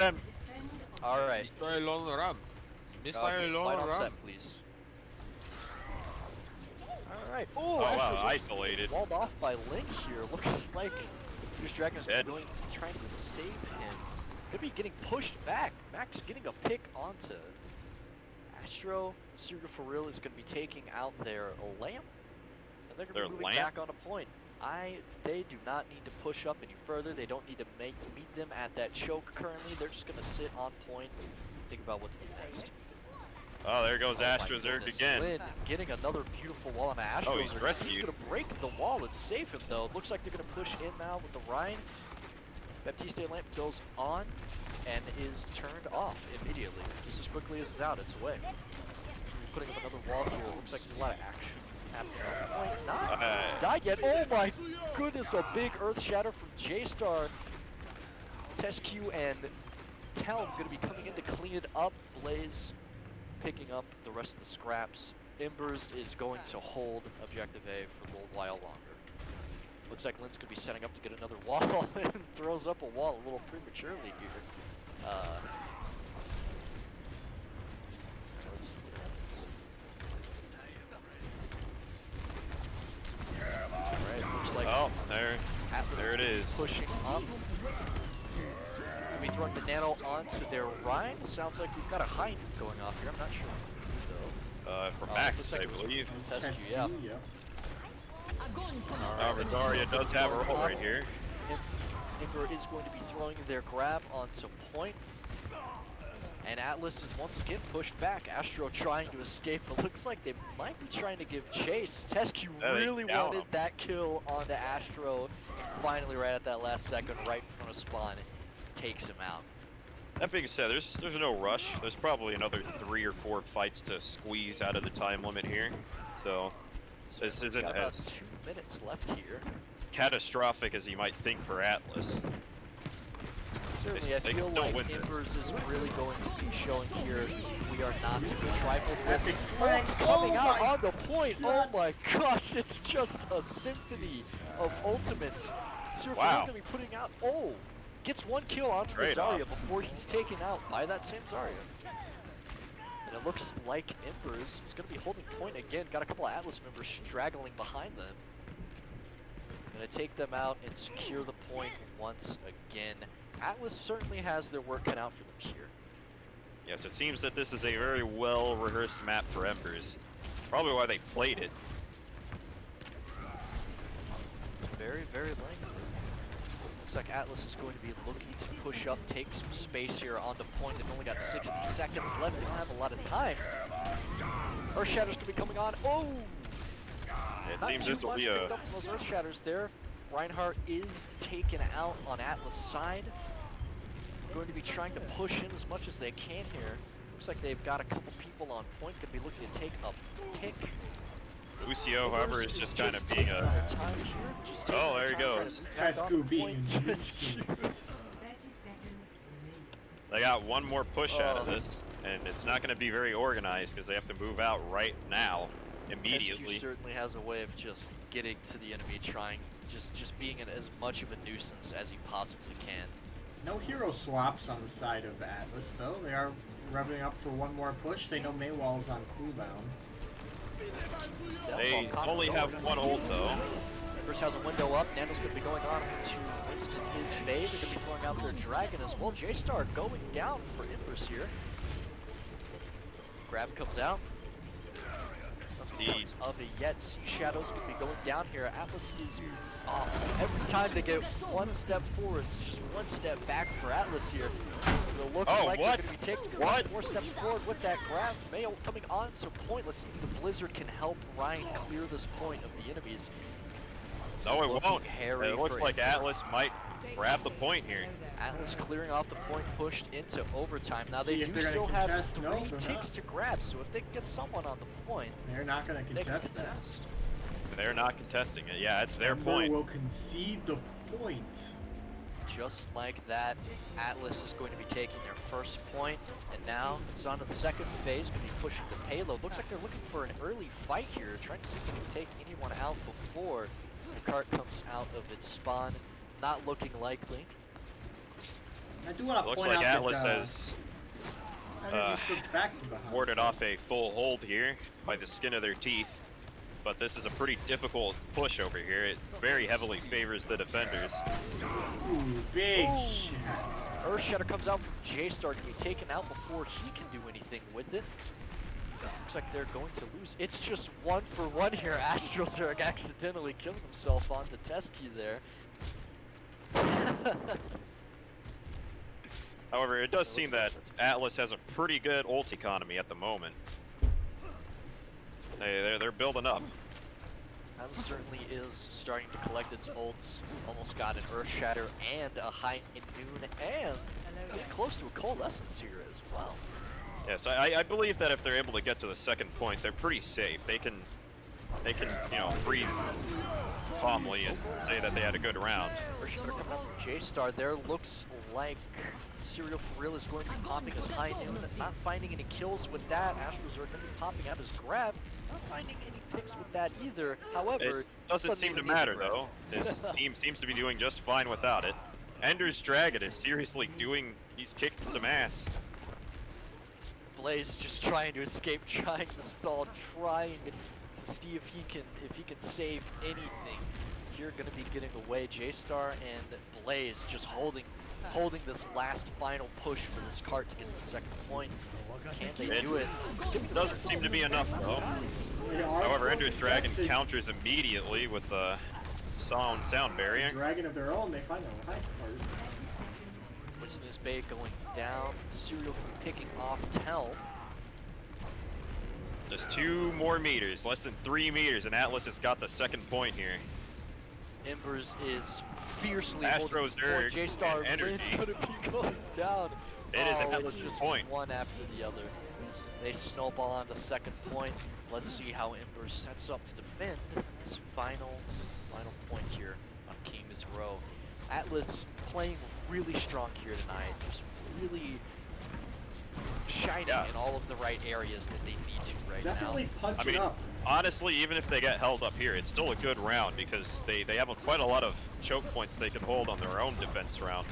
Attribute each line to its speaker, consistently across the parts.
Speaker 1: them.
Speaker 2: Alright.
Speaker 3: Missile on ramp. Missile on
Speaker 2: set,
Speaker 3: ramp.
Speaker 2: please. Alright.
Speaker 1: Oh
Speaker 2: Oh,
Speaker 1: wow,
Speaker 2: actually,
Speaker 1: isolated.
Speaker 2: walled off by Link here. Looks like Fierce Dragon is
Speaker 1: Dead.
Speaker 2: trying to save him. Could be getting pushed back. Max getting a pick onto Astro. Suga for real is going to be taking out their lamp. And they're going to be moving back on a point. They do not need to push up any further. They don't need to meet them at that choke currently. They're just going to sit on point and think about what to do next.
Speaker 1: Oh, there goes Astro Zerg again.
Speaker 2: Lynn getting another beautiful wall on Astro.
Speaker 1: Oh, he's rescued.
Speaker 2: He's going to break the wall and save him, though. Looks like they're going to push in now with the Rhine. Baptiste lamp goes on and is turned off immediately. Just as quickly as it's out, it's away. Putting up another wall here. Looks like there's a lot of action happening. Not died yet. Oh my goodness, a big Earth Shatter from J-Star. Tescu and Telm going to be coming in to clean it up. Blaze picking up the rest of the scraps. Embers is going to hold Objective A for a little while longer. Looks like Lynn's going to be setting up to get another wall and throws up a wall a little prematurely here. Let's see what happens. Alright, looks like
Speaker 1: Atlas there it is.
Speaker 2: Pushing up. Gonna be throwing the nano onto their Rhine. Sounds like we've got a Hind going off here. I'm not sure though.
Speaker 1: For Max, I believe.
Speaker 2: Tescu, yeah.
Speaker 1: Rosaria does have a roll right here.
Speaker 2: Ember is going to be throwing their grab onto point. And Atlas is once again pushed back. Astro trying to escape, but looks like they might be trying to give chase. Tescu really wanted that kill onto Astro. Finally, right at that last second, right in front of spawn, takes him out.
Speaker 1: That being said, there's no rush. There's probably another 3 or 4 fights to squeeze out of the time limit here. So this isn't
Speaker 2: got about
Speaker 1: as
Speaker 2: 2 minutes left here.
Speaker 1: catastrophic as you might think for Atlas.
Speaker 2: Certainly, I feel like Embers is really going to be showing here we are not to be trifled with. Flags coming out on the point. Oh my gosh, it's just a symphony of ultimates.
Speaker 1: Wow.
Speaker 2: Going to be putting out. Oh, gets 1 kill onto the Zarya before he's taken out by that same Zarya. And it looks like Embers is going to be holding point again. Got a couple of Atlas members straggling behind them. Going to take them out and secure the point once again. Atlas certainly has their work cut out for them here.
Speaker 1: Yes, it seems that this is a very well-rehearsed map for Embers. Probably why they played it.
Speaker 2: Very, very lengthy. Looks like Atlas is going to be looking to push up, take some space here on the point. They've only got 60 seconds left. They don't have a lot of time. Earth Shatter's going to be coming on. Oh!
Speaker 1: It seems this will be a...
Speaker 2: Those Earth Shatters there. Reinhardt is taken out on Atlas' side. Going to be trying to push in as much as they can here. Looks like they've got a couple people on point. Going to be looking to take a tick.
Speaker 1: Lucio, however, is just kind of being a... Oh, there he goes.
Speaker 4: Tescu being nuisance.
Speaker 1: They got 1 more push out of this, and it's not going to be very organized because they have to move out right now, immediately.
Speaker 2: Tescu certainly has a way of just getting to the enemy, trying, just being as much of a nuisance as he possibly can.
Speaker 4: No hero swaps on the side of Atlas, though. They are revving up for 1 more push. They know Maywall's on cooldown.
Speaker 1: They only have 1 ult, though.
Speaker 2: Embers has a window up. Nando's going to be going on to Winston his Bay. They're going to be throwing out their Dragon as well. J-Star going down for Embers here. Grab comes out. Of it yet. Sea Shadow's going to be going down here. Atlas is every time they get 1 step forward, it's just 1 step back for Atlas here. It looks like they're going to be taking 1 more step forward with that grab. Mayo coming on to point. Let's see if the Blizzard can help Ryan clear this point of the enemies.
Speaker 1: No, it won't. It looks like Atlas might grab the point here.
Speaker 2: Atlas clearing off the point, pushed into overtime. Now they do still have 3 ticks to grab, so if they can get someone on the point,
Speaker 4: they're not going to contest that.
Speaker 1: They're not contesting it. Yeah, it's their
Speaker 4: Ember
Speaker 1: point.
Speaker 4: Will concede the point.
Speaker 2: Just like that, Atlas is going to be taking their first point, and now it's on to the second phase, going to be pushing the payload. Looks like they're looking for an early fight here, trying to see if they can take anyone out before the cart comes out of its spawn. Not looking likely.
Speaker 4: I do want to
Speaker 1: Looks
Speaker 4: point
Speaker 1: like
Speaker 4: out
Speaker 1: Atlas
Speaker 4: that,
Speaker 1: has
Speaker 4: Energy slipped back to behind.
Speaker 1: warded
Speaker 4: so-
Speaker 1: off a full hold here by the skin of their teeth. But this is a pretty difficult push over here. It very heavily favors the defenders.
Speaker 4: Ooh, big shots.
Speaker 2: Earthshatter comes out from J-Star to be taken out before he can do anything with it. Looks like they're going to lose. It's just 1-for-1 here. Astrozerg accidentally killing himself on the test key there.
Speaker 1: However, it does seem that Atlas has a pretty good ult economy at the moment. They're building up.
Speaker 2: Atlas certainly is starting to collect its ults. Almost got an Earthshatter and a High Noon, and getting close to a Coalescence here as well.
Speaker 1: Yes, I believe that if they're able to get to the second point, they're pretty safe. They can you know, breathe calmly and say that they had a good round.
Speaker 2: Earthshatter coming up from J-Star there. Looks like Serial for Real is going to be popping his High Noon. Not finding any kills with that. Astrozerg going to be popping out his grab. Not finding any picks with that either. However,
Speaker 1: It doesn't seem to matter though. This team seems to be doing just fine without it. Ender's Dragon is seriously he's kicked some ass.
Speaker 2: Blaze just trying to escape, trying to stall, trying to see if he can save anything. Here gonna be getting away. J-Star and Blaze just holding this last final push for this cart to get the second point. Can they do it?
Speaker 1: It doesn't seem to be enough though. However, Ender's Dragon counters immediately with the sound barrier.
Speaker 4: Dragon of their own, they find a high card.
Speaker 2: Poisonous Bay going down. Serial picking off Tell.
Speaker 1: Just 2 more meters, less than 3 meters, and Atlas has got the second point here.
Speaker 2: Embers is fiercely holding this
Speaker 1: Astrozerg
Speaker 2: point. J-Star
Speaker 1: and
Speaker 2: Lynn
Speaker 1: Energy.
Speaker 2: gonna be going down.
Speaker 1: It is
Speaker 2: it's
Speaker 1: Atlas'
Speaker 2: just
Speaker 1: point.
Speaker 2: one after the other. They snowball on the second point. Let's see how Ember sets up to defend this final point here on King's Row. Atlas playing really strong here tonight. Just really shining in all of the right areas that they need to right
Speaker 4: Definitely
Speaker 2: now.
Speaker 4: punch
Speaker 1: I mean,
Speaker 4: it up.
Speaker 1: honestly, even if they get held up here, it's still a good round because they have quite a lot of choke points they can hold on their own defense round.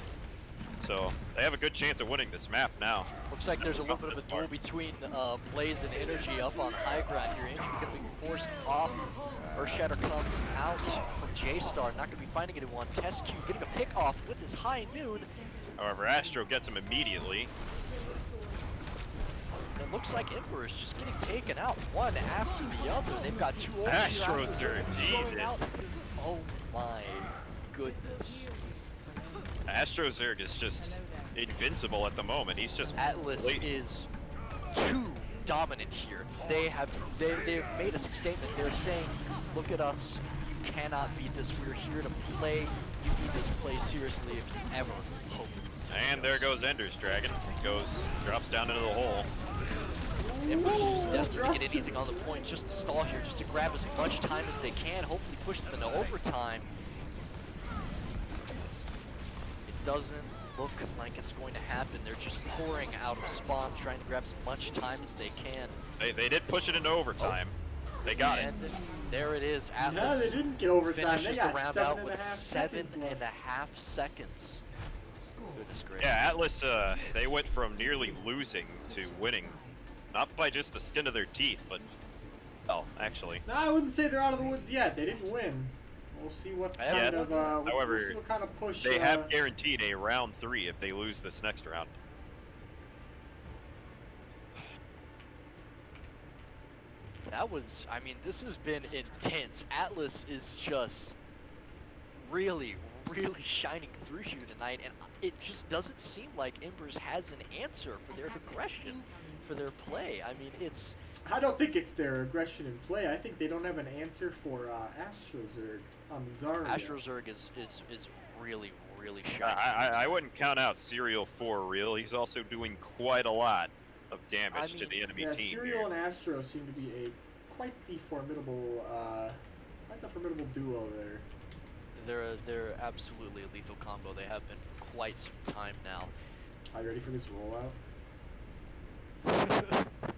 Speaker 1: So they have a good chance of winning this map now.
Speaker 2: Looks like there's a little bit of a duel between Blaze and Energy up on high ground here. Energy going to be forced off. Earthshatter comes out from J-Star, not going to be finding anyone. Test Q getting a pick off with his High Noon.
Speaker 1: However, Astro gets him immediately.
Speaker 2: It looks like Ember is just getting taken out one after the other. They've got 2 ults.
Speaker 1: Astrozerg, Jesus.
Speaker 2: Oh my goodness.
Speaker 1: Astrozerg is just invincible at the moment. He's just
Speaker 2: Atlas is too dominant here. They've made a statement. They're saying, look at us, you cannot beat this. We're here to play. You need this play seriously if you ever hope.
Speaker 1: And there goes Ender's Dragon. Drops down into the hole.
Speaker 2: Ember's just desperate to get anything on the point, just to stall here, just to grab as much time as they can, hopefully push them into overtime. It doesn't look like it's going to happen. They're just pouring out of spawn, trying to grab as much time as they can.
Speaker 1: They did push it into overtime. They got it.
Speaker 2: And there it is. Atlas
Speaker 4: No, they didn't get overtime. They
Speaker 2: finishes
Speaker 4: got
Speaker 2: the round
Speaker 4: 7.5
Speaker 2: out with
Speaker 4: seconds left.
Speaker 2: 7.5 seconds. Goodness gracious.
Speaker 1: Yeah, Atlas, they went from nearly losing to winning. Not by just the skin of their teeth, but, well, actually.
Speaker 4: No, I wouldn't say they're out of the woods yet. They didn't win. We'll see what kind of
Speaker 1: However,
Speaker 4: we'll see what kind of push.
Speaker 1: They have guaranteed a round 3 if they lose this next round.
Speaker 2: That was, I mean, this has been intense. Atlas is just really shining through here tonight, and it just doesn't seem like Embers has an answer for their aggression, for their play. I mean, it's...
Speaker 4: I don't think it's their aggression in play. I think they don't have an answer for Astrozerg on Zarya.
Speaker 2: Astrozerg is really shining.
Speaker 1: I wouldn't count out Serial for real. He's also doing quite a lot of damage to the enemy team.
Speaker 4: Serial
Speaker 1: here.
Speaker 4: and Astro seem to be quite the formidable duo there.
Speaker 2: They're absolutely a lethal combo. They have been for quite some time now.
Speaker 4: Are you ready for this rollout?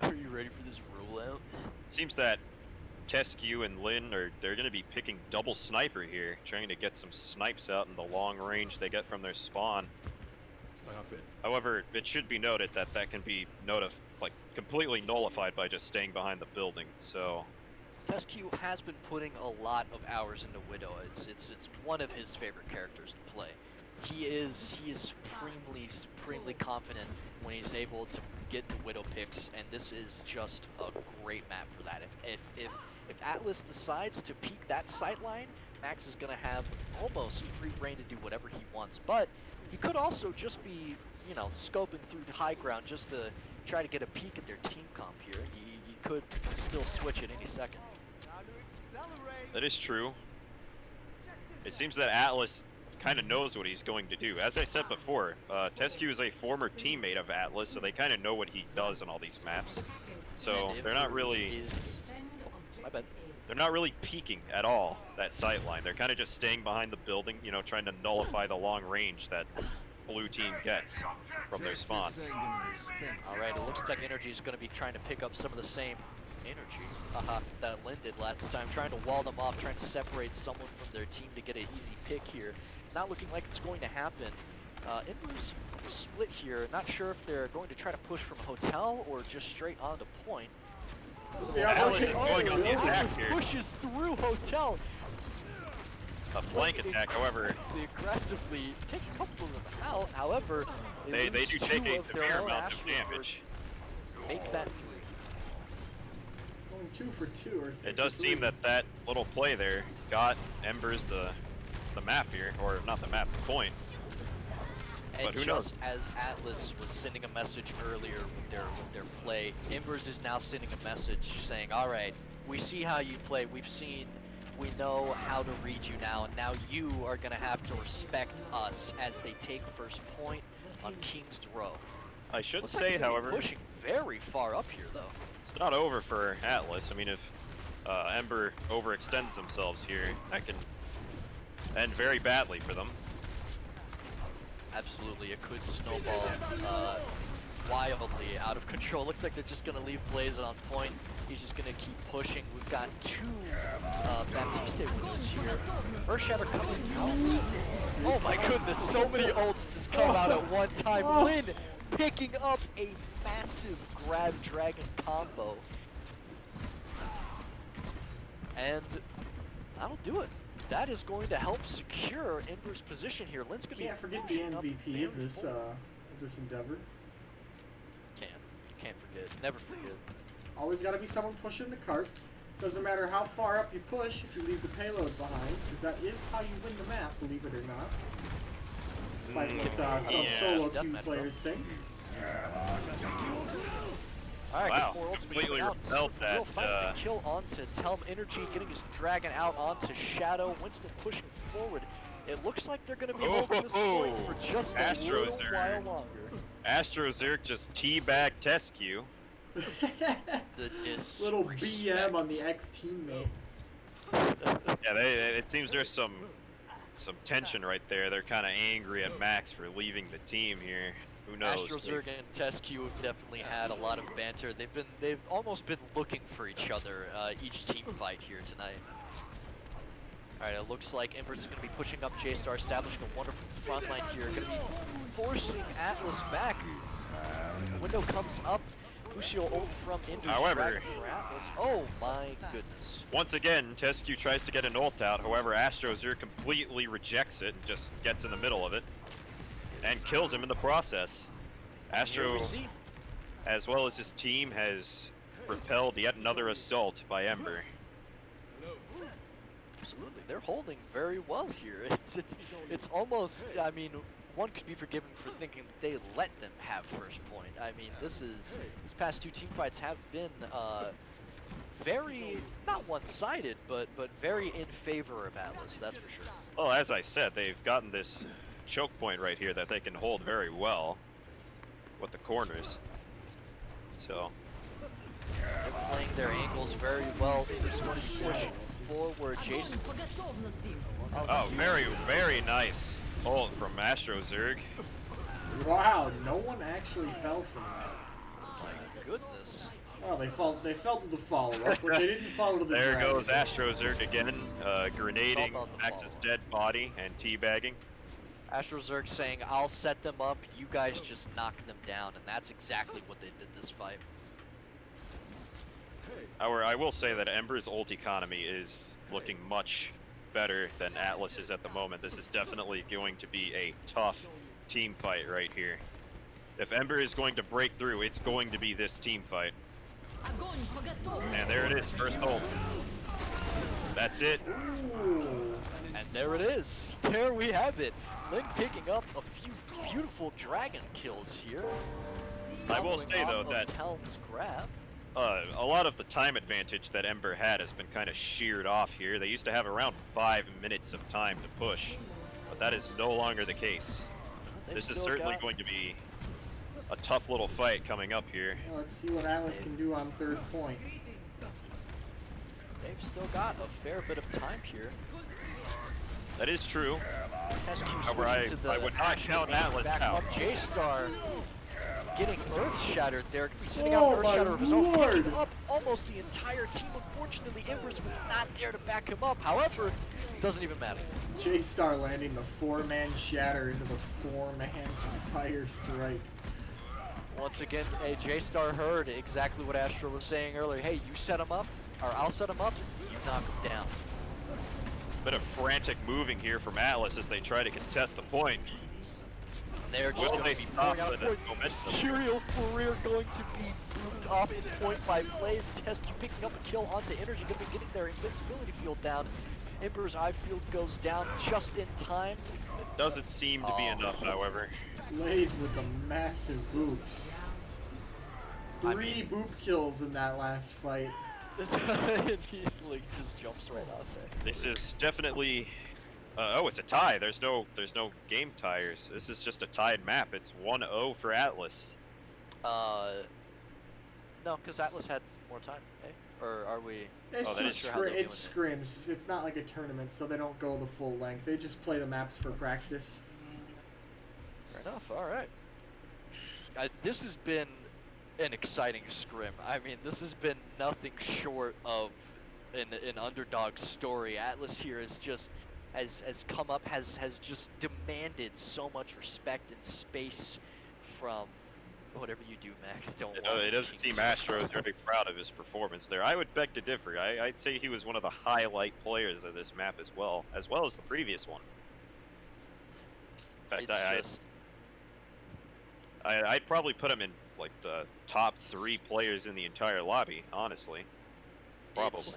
Speaker 2: Are you ready for this rollout?
Speaker 1: Seems that Tescu and Lin they're going to be picking double sniper here, trying to get some snipes out in the long range they get from their spawn. However, it should be noted that that can be completely nullified by just staying behind the building. So
Speaker 2: Tescu has been putting a lot of hours into Widow. It's one of his favorite characters to play. He is supremely confident when he's able to get the Widow picks, and this is just a great map for that. If Atlas decides to peek that sight line, Max is gonna have almost free reign to do whatever he wants. But he could also just be, you know, scoping through the high ground just to try to get a peek at their team comp here. He could still switch at any second.
Speaker 1: that is true. It seems that Atlas kind of knows what he's going to do. As I said before, Tescu is a former teammate of Atlas, so they kind of know what he does on all these maps. So they're not really
Speaker 2: My bad.
Speaker 1: they're not really peeking at all that sight line. They're kind of just staying behind the building, you know, trying to nullify the long range that blue team gets from their spawn.
Speaker 2: Alright, it looks like Energy is going to be trying to pick up some of the same energy that Lynn did last time, trying to wall them off, trying to separate someone from their team to get an easy pick here. Not looking like it's going to happen. Ember's split here, not sure if they're going to try to push from Hotel or just straight on to point.
Speaker 1: Atlas is going on the attack
Speaker 2: Atlas
Speaker 1: here.
Speaker 2: pushes through Hotel.
Speaker 1: A flank attack, however,
Speaker 2: Aggressively takes a couple of them out. However,
Speaker 1: they
Speaker 2: lose
Speaker 1: do
Speaker 2: two
Speaker 1: take a
Speaker 2: of their
Speaker 1: fair
Speaker 2: own
Speaker 1: amount of
Speaker 2: Astro
Speaker 1: damage.
Speaker 2: First. Make that 3.
Speaker 4: Going 2 for 2 or 3
Speaker 1: It does
Speaker 4: for
Speaker 1: seem
Speaker 4: 3.
Speaker 1: that little play there got Embers the map here, or not the map, the point.
Speaker 2: And
Speaker 1: But who
Speaker 2: just
Speaker 1: knows?
Speaker 2: as Atlas was sending a message earlier with their play, Embers is now sending a message saying, "All right, we see how you play. We know how to read you now, and now you are gonna have to respect us as they take first point on King's Row."
Speaker 1: I should
Speaker 2: Looks like
Speaker 1: say,
Speaker 2: they're gonna be
Speaker 1: however,
Speaker 2: pushing very far up here though.
Speaker 1: it's not over for Atlas. I mean, if Ember overextends themselves here, that can end very badly for them.
Speaker 2: Absolutely, it could snowball wildly out of control. Looks like they're just gonna leave Blaze on point. He's just gonna keep pushing. We've got 2 Baptiste windows here. Earth Shatter coming out. Oh my goodness, so many ults just come out at one time. Lynn picking up a massive grab dragon combo. And that'll do it. That is going to help secure Ember's position here. Lynn's gonna
Speaker 4: Can't
Speaker 2: be
Speaker 4: forget the
Speaker 2: pushing up
Speaker 4: MVP of
Speaker 2: very
Speaker 4: this
Speaker 2: forward.
Speaker 4: this endeavor.
Speaker 2: Can't forget. Never forget.
Speaker 4: Always got to be someone pushing the cart. Doesn't matter how far up you push if you leave the payload behind, because that is how you win the map, believe it or not. Despite what some
Speaker 1: yeah.
Speaker 4: solo
Speaker 2: Death
Speaker 4: queue
Speaker 2: match,
Speaker 4: players think.
Speaker 2: Alright,
Speaker 1: Wow,
Speaker 2: more ultimate
Speaker 1: completely
Speaker 2: coming out.
Speaker 1: repelled
Speaker 2: Will
Speaker 1: that,
Speaker 2: finally kill onto Telm Energy, getting his dragon out onto Shadow. Winston pushing forward. It looks like they're going to be holding this point for just a little
Speaker 1: Astros
Speaker 2: while
Speaker 1: there.
Speaker 2: longer.
Speaker 1: Astro-Zerg just teabagged Tescu.
Speaker 2: The
Speaker 4: Little
Speaker 2: disrespect.
Speaker 4: BM on the ex-teammate.
Speaker 1: Yeah, it seems there's some tension right there. They're kind of angry at Max for leaving the team here. Who knows?
Speaker 2: Astro-Zerg and Tescu have definitely had a lot of banter. They've almost been looking for each other each team fight here tonight. Alright, it looks like Ember's going to be pushing up J-Star, establishing a wonderful front line here. Going to be forcing Atlas back. Window comes up. Lucio ult from Ender's
Speaker 1: However-
Speaker 2: Dragon for Atlas. Oh my goodness.
Speaker 1: Once again, Tescu tries to get an ult out. However, Astro-Zerg completely rejects it and just gets in the middle of it and kills him in the process.
Speaker 2: Here
Speaker 1: Astro,
Speaker 2: we see.
Speaker 1: as well as his team, has repelled yet another assault by Ember.
Speaker 2: Absolutely, they're holding very well here. It's almost, I mean, one could be forgiven for thinking that they let them have first point. I mean, these past 2 team fights have been very, not one-sided, but very in favor of Atlas, that's for sure.
Speaker 1: Well, as I said, they've gotten this choke point right here that they can hold very well with the corners. So,
Speaker 2: They're playing their angles very well. They're just going to be pushing forward. Jason.
Speaker 1: oh, very, very nice ult from Astro-Zerg.
Speaker 4: Wow, no one actually fell from that.
Speaker 2: My goodness.
Speaker 4: Well, they fell to the follow-up, but they didn't follow to the
Speaker 1: There
Speaker 4: dragon.
Speaker 1: goes Astro-Zerg again, grenading
Speaker 2: All about the
Speaker 1: Max's
Speaker 2: follow-up.
Speaker 1: dead body and teabagging.
Speaker 2: AstroZerg saying, I'll set them up, you guys just knock them down, and that's exactly what they did this fight.
Speaker 1: I will say that Ember's ult economy is looking much better than Atlas is at the moment. This is definitely going to be a tough team fight right here. If Ember is going to break through, it's going to be this team fight. And there it is, first ult. That's it.
Speaker 2: And there it is. There we have it. Link picking up a few beautiful dragon kills here.
Speaker 1: I will say though that
Speaker 2: Helm's grab.
Speaker 1: a lot of the time advantage that Ember had has been kind of sheared off here. They used to have around 5 minutes of time to push, but that is no longer the case. This is certainly going to be a tough little fight coming up here.
Speaker 4: Well, let's see what Atlas can do on third point.
Speaker 2: They've still got a fair bit of time here.
Speaker 1: That is true.
Speaker 2: SQ's
Speaker 1: However, I would not count Atlas
Speaker 2: back
Speaker 1: out.
Speaker 2: up. J-Star getting earth shattered there, sitting out
Speaker 4: Oh
Speaker 2: earth
Speaker 4: my
Speaker 2: shatter of his own,
Speaker 4: lord!
Speaker 2: picking up almost the entire team. Unfortunately, Embers was not there to back him up. However, doesn't even matter.
Speaker 4: J-Star landing the 4-man shatter into the 4-man fire strike.
Speaker 2: Once again, hey, J-Star heard exactly what Astro was saying earlier. Hey, you set him up, or I'll set him up, you knock him down.
Speaker 1: Bit of frantic moving here from Atlas as they try to contest the point.
Speaker 2: They're just
Speaker 1: Will
Speaker 2: going
Speaker 1: they
Speaker 2: to be
Speaker 1: stop
Speaker 2: pouring out
Speaker 1: the
Speaker 2: points.
Speaker 1: momentum?
Speaker 2: Serial career going to be moved off in point by plays. Test you picking up a kill onto Energy, going to be getting their invincibility field down. Ember's eye field goes down just in time.
Speaker 1: It doesn't seem to be enough, however.
Speaker 4: Blaze with the massive boops. 3 boop kills in that last fight.
Speaker 2: He like just jumps right off there.
Speaker 1: This is definitely. Oh, it's a tie. There's no game tires. This is just a tied map. It's 1-0 for Atlas.
Speaker 2: No, because Atlas had more time, eh? Or are we?
Speaker 4: It's
Speaker 1: Oh, that
Speaker 4: just
Speaker 1: is
Speaker 4: it's scrims. It's not like a tournament, so they don't go the full length. They just play the maps for practice.
Speaker 2: Fair enough. All right. This has been an exciting scrim. I mean, this has been nothing short of an underdog story. Atlas here is just has come up, has just demanded so much respect and space from whatever you do, Max. Don't.
Speaker 1: It doesn't seem Astro is very proud of his performance there. I would beg to differ. I'd say he was one of the highlight players of this map as well as the previous one. In fact, I'd probably put him in like the top 3 players in the entire lobby, honestly. Probably.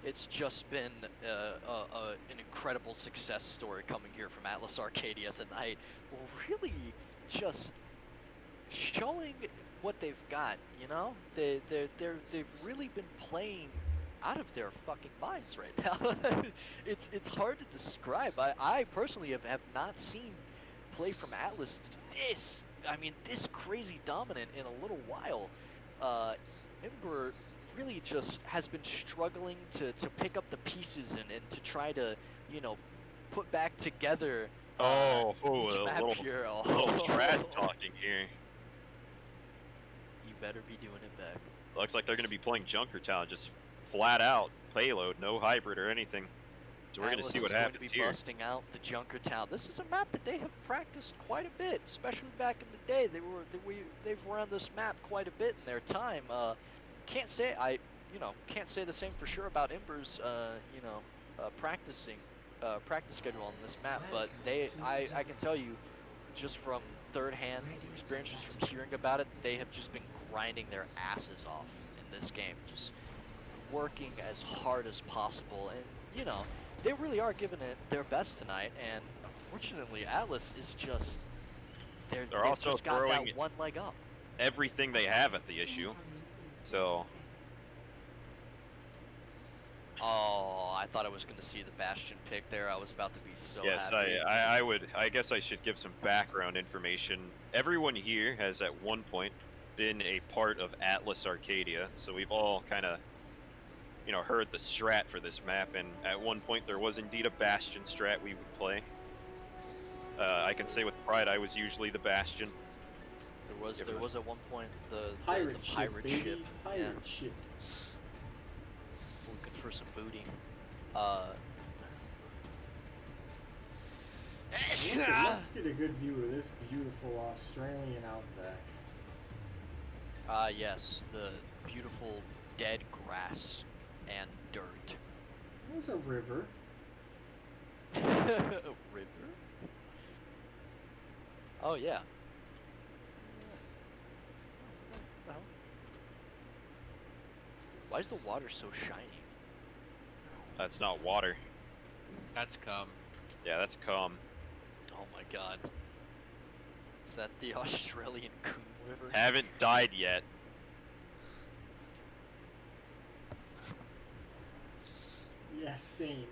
Speaker 2: It's just been an incredible success story coming here from Atlas-Arcadia tonight. Really, just showing what they've got. You know, they've really been playing out of their fucking minds right now. it's hard to describe. I personally have not seen play from Atlas this crazy dominant in a little while. Ember really just has been struggling to pick up the pieces and to try to, you know, put back together
Speaker 1: a
Speaker 2: map
Speaker 1: little,
Speaker 2: here.
Speaker 1: little trash talking here.
Speaker 2: You better be doing it back.
Speaker 1: Looks like they're going to be playing Junkertown, just flat out payload, no hybrid or anything. So we're going to see what happens
Speaker 2: going to be
Speaker 1: here.
Speaker 2: Busting out the Junkertown. This is a map that they have practiced quite a bit, especially back in the day. They've run this map quite a bit in their time. Can't say the same for sure about Ember's practice schedule on this map, but I can tell you just from third-hand experience, just from hearing about it, they have just been grinding their asses off in this game, just working as hard as possible, and you know, they really are giving it their best tonight. And unfortunately, Atlas is just they've
Speaker 1: also
Speaker 2: just got
Speaker 1: throwing
Speaker 2: that one leg up.
Speaker 1: Everything they have at the issue. So.
Speaker 2: Oh, I thought I was going to see the Bastion pick there. I was about to be so
Speaker 1: yes,
Speaker 2: happy.
Speaker 1: I guess I should give some background information. Everyone here has at one point been a part of Atlas-Arcadia, so we've all kind of, you know, heard the strat for this map, and at one point there was indeed a Bastion strat we would play. I can say with pride I was usually the Bastion.
Speaker 2: There was at one point the
Speaker 4: Pirate
Speaker 2: ship.
Speaker 4: Pirate ship.
Speaker 2: Looking for some booty.
Speaker 4: Let's get a good view of this beautiful Australian outback.
Speaker 2: Yes, the beautiful dead grass and dirt.
Speaker 4: There's a river.
Speaker 2: A river? Oh yeah. Why is the water so shiny?
Speaker 1: That's not water.
Speaker 3: That's cum.
Speaker 1: Yeah, that's cum.
Speaker 2: Oh my god. Is that the Australian Coon River?
Speaker 1: Haven't died yet.
Speaker 4: Yeah, same.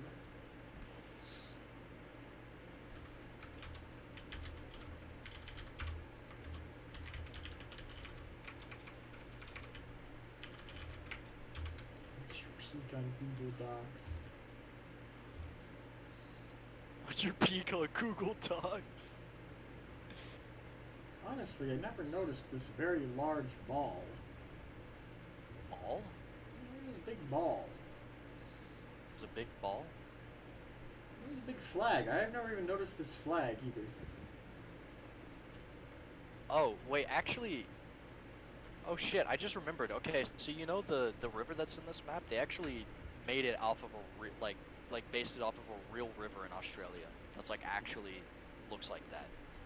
Speaker 4: What's your peek on Google Docs?
Speaker 2: What's your peak on Google Docs?
Speaker 4: Honestly, I never noticed this very large ball.
Speaker 2: Ball?
Speaker 4: This big ball.
Speaker 2: It's a big ball?
Speaker 4: This big flag. I've never even noticed this flag either.
Speaker 2: Oh, wait, actually... Oh shit, I just remembered. Okay, so you know the river that's in this map? They actually made it off of a, like based it off of a real river in Australia. That's like actually looks like that.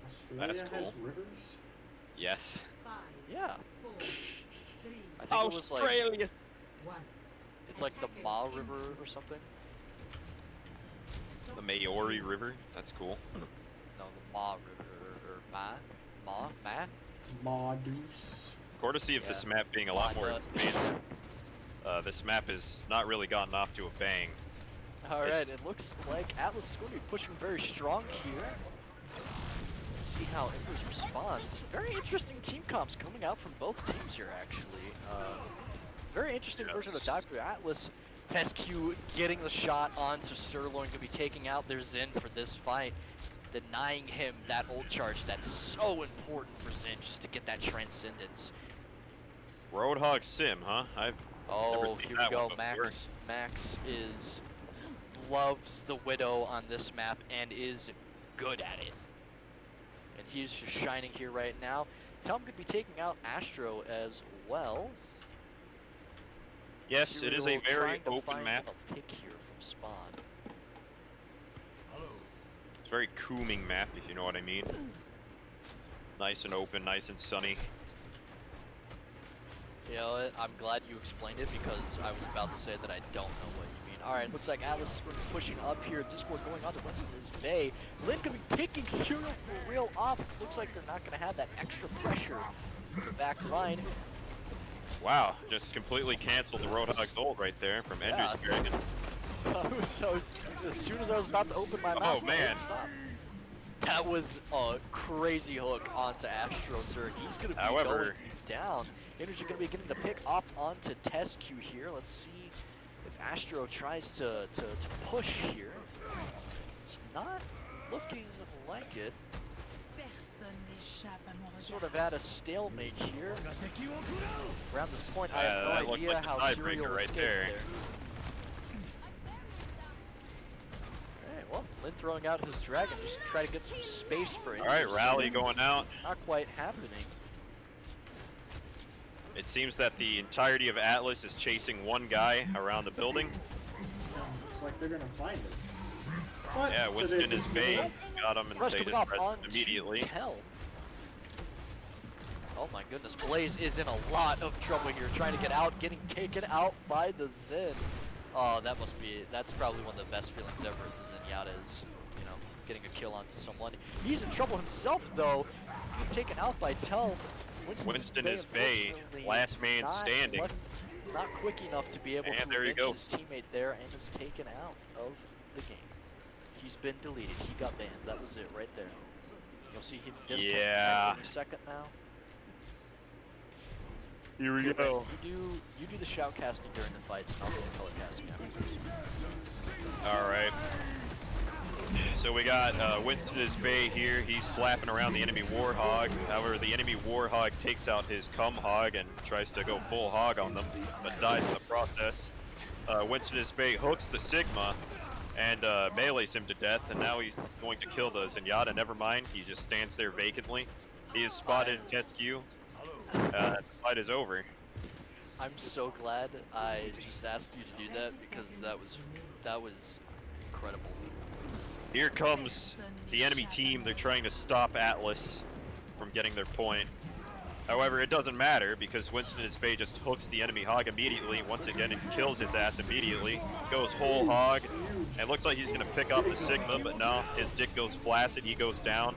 Speaker 4: Australia
Speaker 1: That's
Speaker 4: has
Speaker 1: cool.
Speaker 4: rivers?
Speaker 1: Yes.
Speaker 2: Yeah. I think it was like...
Speaker 1: Australia.
Speaker 2: It's like the Ma River or something.
Speaker 1: The Maori River. That's cool.
Speaker 2: No, the Ma River or Ma.
Speaker 4: Maudus.
Speaker 1: Courtesy of this
Speaker 2: Yeah.
Speaker 1: map being a lot more
Speaker 2: Wanda.
Speaker 1: advanced, this map has not really gotten off to a bang.
Speaker 2: Alright, it looks like Atlas is going to be pushing very strong here. Let's see how Embers responds. Very interesting team comps coming out from both teams here, actually. Very interesting version of Dr. Atlas. Tescu getting the shot onto Sirloin, to be taking out their Zen for this fight, denying him that ult charge that's so important for Zen just to get that transcendence.
Speaker 1: Roadhog Sim, huh? I've
Speaker 2: Oh,
Speaker 1: never seen
Speaker 2: here we
Speaker 1: that
Speaker 2: go.
Speaker 1: one before.
Speaker 2: Max loves the Widow on this map and is good at it. And he's just shining here right now. Telm could be taking out Astro as well.
Speaker 1: Yes, it is a
Speaker 2: Hero
Speaker 1: very
Speaker 2: trying to
Speaker 1: open
Speaker 2: find
Speaker 1: map.
Speaker 2: a pick here from Spawn.
Speaker 1: It's a very cooming map, if you know what I mean. Nice and open, nice and sunny.
Speaker 2: You know what? I'm glad you explained it because I was about to say that I don't know what you mean. Alright, looks like Atlas is going to be pushing up here. Discord going on to Winston's Bay. Lin could be picking Serial for real off. Looks like they're not going to have that extra pressure for the back line.
Speaker 1: Wow, just completely canceled the Roadhog's ult right there from Ender's Dragon.
Speaker 2: As soon as I was about to open my mouth,
Speaker 1: man.
Speaker 2: that was a crazy hook onto Astro, sir. He's going to be
Speaker 1: However,
Speaker 2: going down. Energy going to be getting the pick off onto Tescu here. Let's see if Astro tries to push here. It's not looking like it. Sort of at a stalemate here. Around this point, I have
Speaker 1: that
Speaker 2: no
Speaker 1: looked
Speaker 2: idea
Speaker 1: like the
Speaker 2: how
Speaker 1: tiebreaker
Speaker 2: Serial
Speaker 1: right
Speaker 2: escaped
Speaker 1: there.
Speaker 2: Alright, well, Lin throwing out his dragon just to try to get some space for it.
Speaker 1: Alright, rally going out.
Speaker 2: Not quite happening.
Speaker 1: It seems that the entirety of Atlas is chasing one guy around the building.
Speaker 4: It's like they're gonna find it. But,
Speaker 1: Yeah,
Speaker 4: so
Speaker 1: Winston
Speaker 4: they
Speaker 1: is
Speaker 4: just
Speaker 1: Bay.
Speaker 4: give up?
Speaker 1: Got him and
Speaker 2: Rush
Speaker 1: they
Speaker 2: coming
Speaker 1: just
Speaker 2: off
Speaker 1: pressed
Speaker 2: on
Speaker 1: him immediately.
Speaker 2: Tell. Oh my goodness, Blaze is in a lot of trouble here, trying to get out, getting taken out by the Zen. Oh, that's probably one of the best feelings ever, the Zenyatta is, you know, getting a kill onto someone. He's in trouble himself though, being taken out by Tell.
Speaker 1: Winston is Bay, last man standing.
Speaker 2: Not quick enough to be able to
Speaker 1: And there you
Speaker 2: avenge
Speaker 1: go.
Speaker 2: his teammate there, and is taken out of the game. He's been deleted. He got banned. That was it right there. You'll see him disconnect
Speaker 1: Yeah.
Speaker 2: in a second now.
Speaker 1: Here we go.
Speaker 2: You do the shoutcasting during the fights, and I'll do the color casting afterwards.
Speaker 1: Alright. So we got Winston is Bay here. He's slapping around the enemy Warhog. However, the enemy Warhog takes out his cum hog and tries to go full hog on them, but dies in the process. Winston is Bay hooks the Sigma, and melees him to death, and now he's going to kill the Zenyatta. Never mind, he just stands there vacantly. He is spotted Tescu. The fight is over.
Speaker 2: I'm so glad I just asked you to do that because that was incredible.
Speaker 1: Here comes the enemy team. They're trying to stop Atlas from getting their point. However, it doesn't matter because Winston is Bay just hooks the enemy hog immediately. Once again, it kills his ass immediately. Goes whole hog. And looks like he's going to pick off the Sigma, but no. His dick goes flaccid. He goes down.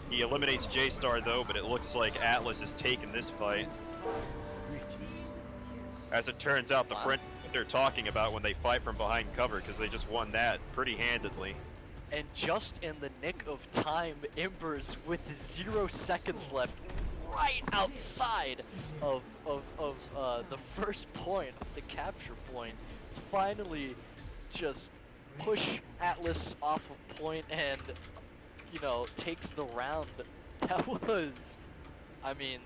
Speaker 1: He eliminates J-Star though, but it looks like Atlas has taken this fight. As it turns out, the friend they're talking about when they fight from behind cover because they just won that pretty handedly.
Speaker 2: And just in the nick of time, Embers with 0 seconds left, right outside of the first point, the capture point, finally just push Atlas off of point and, you know, takes the round. That was, I mean,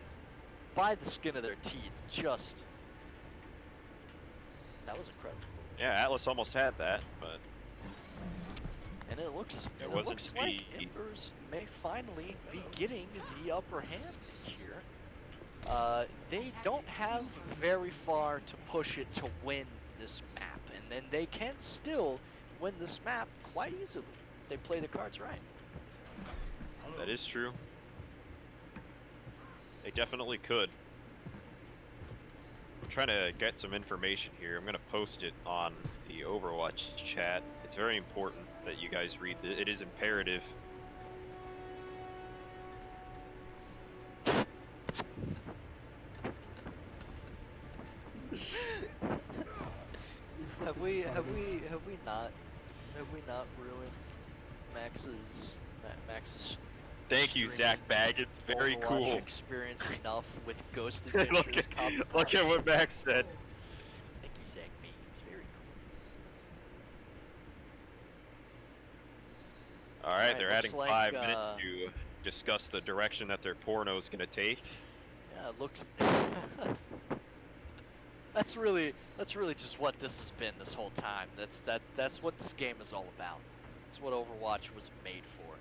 Speaker 2: by the skin of their teeth, just, that was incredible.
Speaker 1: Yeah, Atlas almost had that, but
Speaker 2: And it looks
Speaker 1: wasn't
Speaker 2: looks
Speaker 1: to
Speaker 2: like
Speaker 1: be.
Speaker 2: Embers may finally be getting the upper hand here. They don't have very far to push it to win this map, and then they can still win this map quite easily. They play the cards right.
Speaker 1: that is true. They definitely could. I'm trying to get some information here. I'm going to post it on the Overwatch chat. It's very important that you guys read it. It is imperative.
Speaker 2: Have we not ruined Max's
Speaker 1: Thank you, Zach Baggins. Very
Speaker 2: Overwatch
Speaker 1: cool.
Speaker 2: experience enough with Ghost
Speaker 1: look,
Speaker 2: Adventures?
Speaker 1: look at what Max said.
Speaker 2: Thank you, Zach Baggins. Very cool.
Speaker 1: All right,
Speaker 2: Alright,
Speaker 1: they're
Speaker 2: looks
Speaker 1: adding
Speaker 2: like,
Speaker 1: 5 minutes to discuss the direction that their porno is going to take.
Speaker 2: Yeah, it looks. That's really just what this has been this whole time. That's what this game is all about. That's what Overwatch was made for.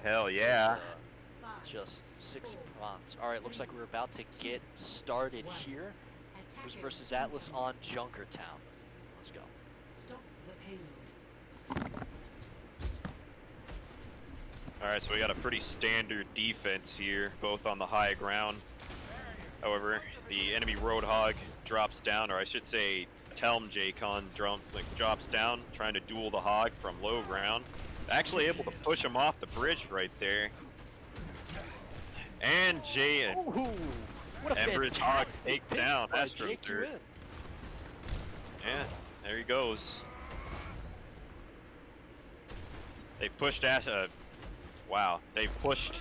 Speaker 1: Hell yeah.
Speaker 2: Just 6 bronze. All right, looks like we're about to get started here. Who's versus Atlas on Junkertown. Let's go.
Speaker 5: Stop the payload.
Speaker 1: Alright, so we got a pretty standard defense here, both on the high ground. However, the enemy Roadhog drops down, or I should say Telm J-Con drops down, trying to duel the Hog from low ground. Actually able to push him off the bridge right there. And
Speaker 2: Ooh, what a
Speaker 1: Ember's Hog
Speaker 2: fantastic
Speaker 1: takes
Speaker 2: pick
Speaker 1: down
Speaker 2: by
Speaker 1: Astro
Speaker 2: JQN.
Speaker 1: third. Yeah, there he goes. They pushed wow, they pushed.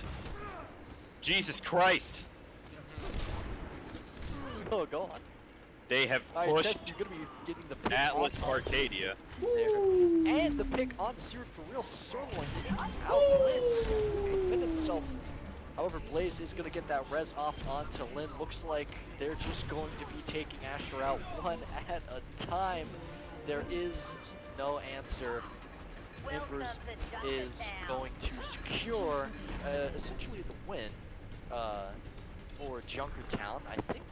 Speaker 1: Jesus Christ!
Speaker 2: Oh, go on.
Speaker 1: They have
Speaker 2: All right,
Speaker 1: pushed
Speaker 2: Tess, you're gonna be getting the pick
Speaker 1: Atlas-Arcadia.
Speaker 2: there. And the pick on Seared for real. Sirloin taking out Lynn. Defend himself. However, Blaze is going to get that res off onto Lynn. Looks like they're just going to be taking Asher out one at a time. There is no answer. Embers is going to secure essentially the win for Junkertown. I think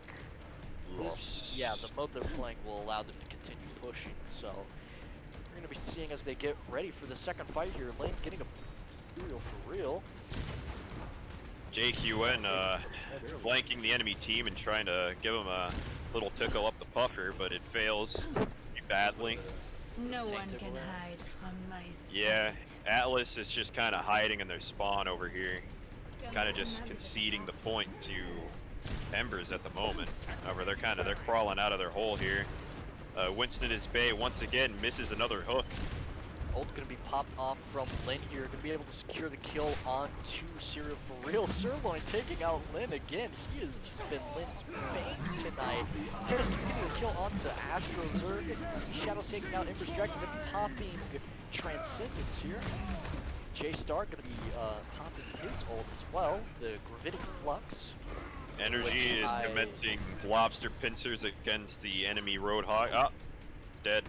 Speaker 2: this, yeah, the mode they're playing will allow them to continue pushing. So we're going to be seeing as they get ready for the second fight here. Lane getting a real for real.
Speaker 1: JQN flanking the enemy team and trying to give them a little tickle up the puffer, but it fails pretty badly.
Speaker 5: No one can hide from my sight.
Speaker 1: Yeah, Atlas is just kind of hiding in their spawn over here, kind of just conceding the point to Embers at the moment. However, they're crawling out of their hole here. Winston is Bay once again misses another hook.
Speaker 2: Ult gonna be popped off from Lynn here. Gonna be able to secure the kill onto Serial for real. Sirloin taking out Lynn again. He has just been Lynn's bane tonight. Terrace getting a kill onto Astro Zerg. Shadow taking out Ember's Dragon. Gonna be popping Transcendence here. J-Star gonna be popping his ult as well. The Gravitic Flux.
Speaker 1: Energy is commencing lobster pincers against the enemy Roadhog. Ah, it's dead.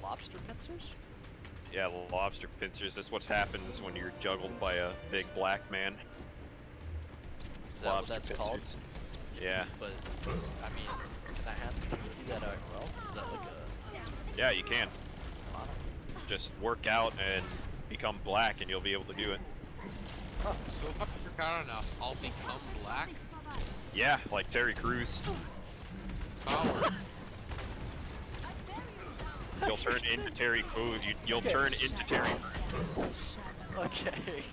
Speaker 2: Lobster pincers?
Speaker 1: Yeah, lobster pincers. That's what happens when you're juggled by a big black man.
Speaker 2: Is that what that's called?
Speaker 1: Yeah.
Speaker 2: But, I mean, can I have can you do that IRL? Is that like a...
Speaker 1: Yeah, you can.
Speaker 2: Wow.
Speaker 1: Just work out and become black and you'll be able to do it.
Speaker 2: Huh.
Speaker 3: So if I work out enough, I'll become black?
Speaker 1: Yeah, like Terry Crews.
Speaker 3: Power.
Speaker 1: You'll turn into Terry Crews. You'll turn into Terry Crews.
Speaker 2: Okay.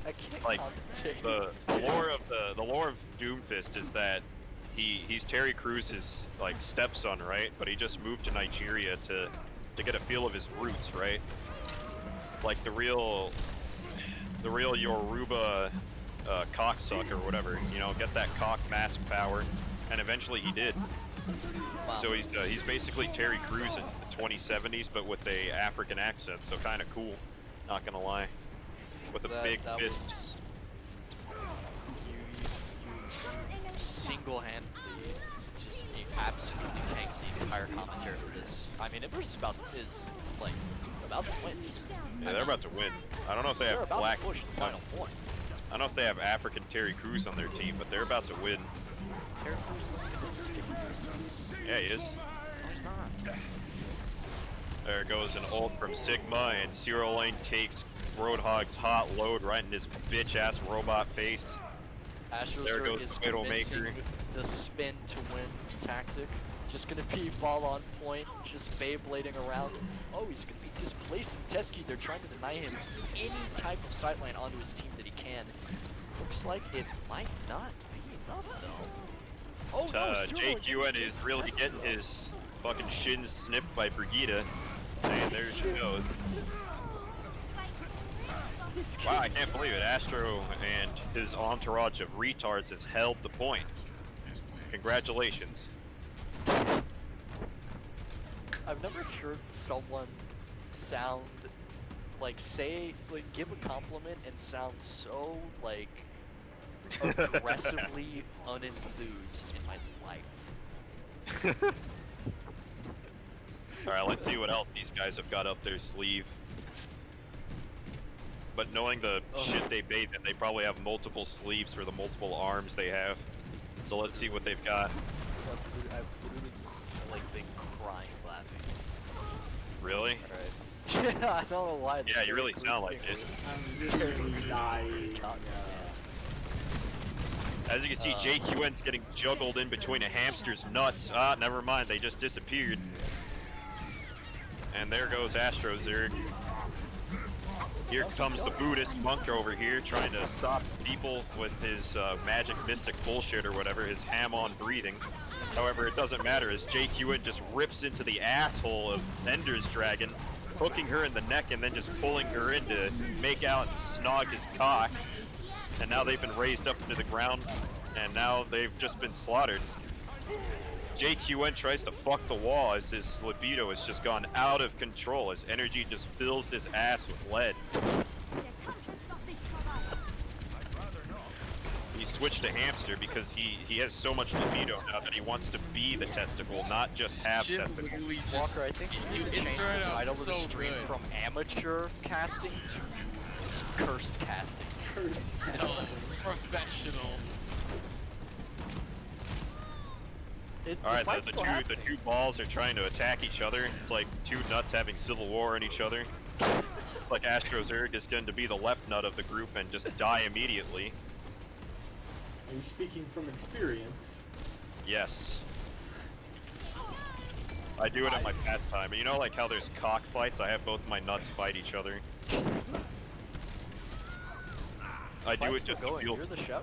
Speaker 2: I can't
Speaker 1: Like,
Speaker 2: commentate.
Speaker 1: the lore of Doomfist is that he's Terry Crews' like stepson, right? But he just moved to Nigeria to get a feel of his roots, right? Like the real Yoruba cocksucker or whatever, you know, get that cock mask power, and eventually he did.
Speaker 2: Wow.
Speaker 1: So he's basically Terry Crews in the 2070s, but with a African accent, so kind of cool. Not gonna lie, with a big fist.
Speaker 2: You single-handedly just you absolutely tanked the entire commentary for this. I mean, Ember's about to win.
Speaker 1: Yeah, they're about to win. I don't know if they
Speaker 2: They're
Speaker 1: have
Speaker 2: about
Speaker 1: black.
Speaker 2: to push the final point.
Speaker 1: I don't know if they have African Terry Crews on their team, but they're about to win.
Speaker 2: Terry Crews is
Speaker 1: Yeah, he is.
Speaker 2: no, he's not.
Speaker 1: There goes an ult from Sigma, and Zero Lane takes Roadhog's hot load right in his bitch-ass robot face. There goes
Speaker 2: is
Speaker 1: the Widowmaker.
Speaker 2: convincing the spin to win tactic. Just gonna be ball on point, just Beyblading around. Oh, he's gonna be displacing Tesky. They're trying to deny him any type of sideline onto his team that he can. Looks like it might not be enough though. Oh no,
Speaker 1: JQN is really getting his fucking shins sniffed by Brigida. And there she goes. Wow, I can't believe it. Astro and his entourage of retards has held the point. Congratulations.
Speaker 2: I've never heard someone sound give a compliment and sound so aggressively unenthused in my life.
Speaker 1: Alright, let's see what else these guys have got up their sleeve. But knowing the shit they made, that they probably have multiple sleeves for the multiple arms they have. So let's see what they've got.
Speaker 2: I've literally been crying laughing.
Speaker 1: Really?
Speaker 2: Alright. Yeah, I don't know why.
Speaker 1: Yeah, you really sound like it.
Speaker 4: I'm literally dying.
Speaker 1: As you can see, JQN's getting juggled in between a hamster's nuts. Ah, never mind, they just disappeared. And there goes AstroZerg. Here comes the Buddhist monk over here trying to stop people with his magic mystic bullshit or whatever, his ham-on breathing. However, it doesn't matter as JQN just rips into the asshole of Ender's dragon, hooking her in the neck and then just pulling her in to make out and snog his cock. And now they've been raised up into the ground, and now they've just been slaughtered. JQN tries to fuck the wall as his libido has just gone out of control, as energy just fills his ass with lead. He switched to hamster because he has so much libido now that he wants to be the testicle, not just have
Speaker 3: Jim
Speaker 1: testicle.
Speaker 3: literally just,
Speaker 2: Walker, I think you need to
Speaker 3: it
Speaker 2: change
Speaker 3: started
Speaker 2: the
Speaker 3: out
Speaker 2: title of the
Speaker 3: so
Speaker 2: stream
Speaker 3: good.
Speaker 2: from amateur casting to cursed casting.
Speaker 4: Cursed.
Speaker 3: No, professional.
Speaker 1: Alright, the two balls are trying to attack each other. It's like two nuts having civil war on each other. It's like AstroZerg is going to be the left nut of the group and just die immediately.
Speaker 4: Are you speaking from experience?
Speaker 1: Yes. I do it at my pastime. You know, like how there's cockfights? I have both my nuts fight each other. I do it just to feel.
Speaker 2: You're the chef.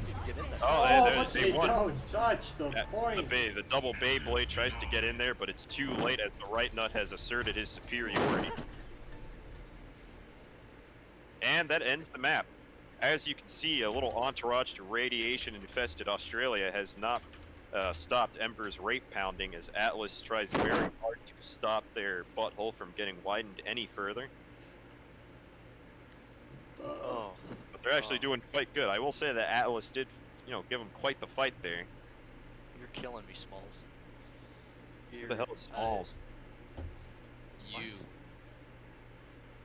Speaker 2: You need to get in there.
Speaker 1: Oh,
Speaker 4: They
Speaker 1: won.
Speaker 4: don't touch the point.
Speaker 1: The double Beyblade tries to get in there, but it's too late as the right nut has asserted his superiority. And that ends the map. As you can see, a little entourage to radiation-infested Australia has not stopped Ember's rape pounding as Atlas tries very hard to stop their butthole from getting widened any further.
Speaker 2: Oh.
Speaker 1: But they're actually doing quite good. I will say that Atlas did, give them quite the fight there.
Speaker 2: You're killing me, Smalls.
Speaker 1: Who the hell is Smalls?
Speaker 3: You.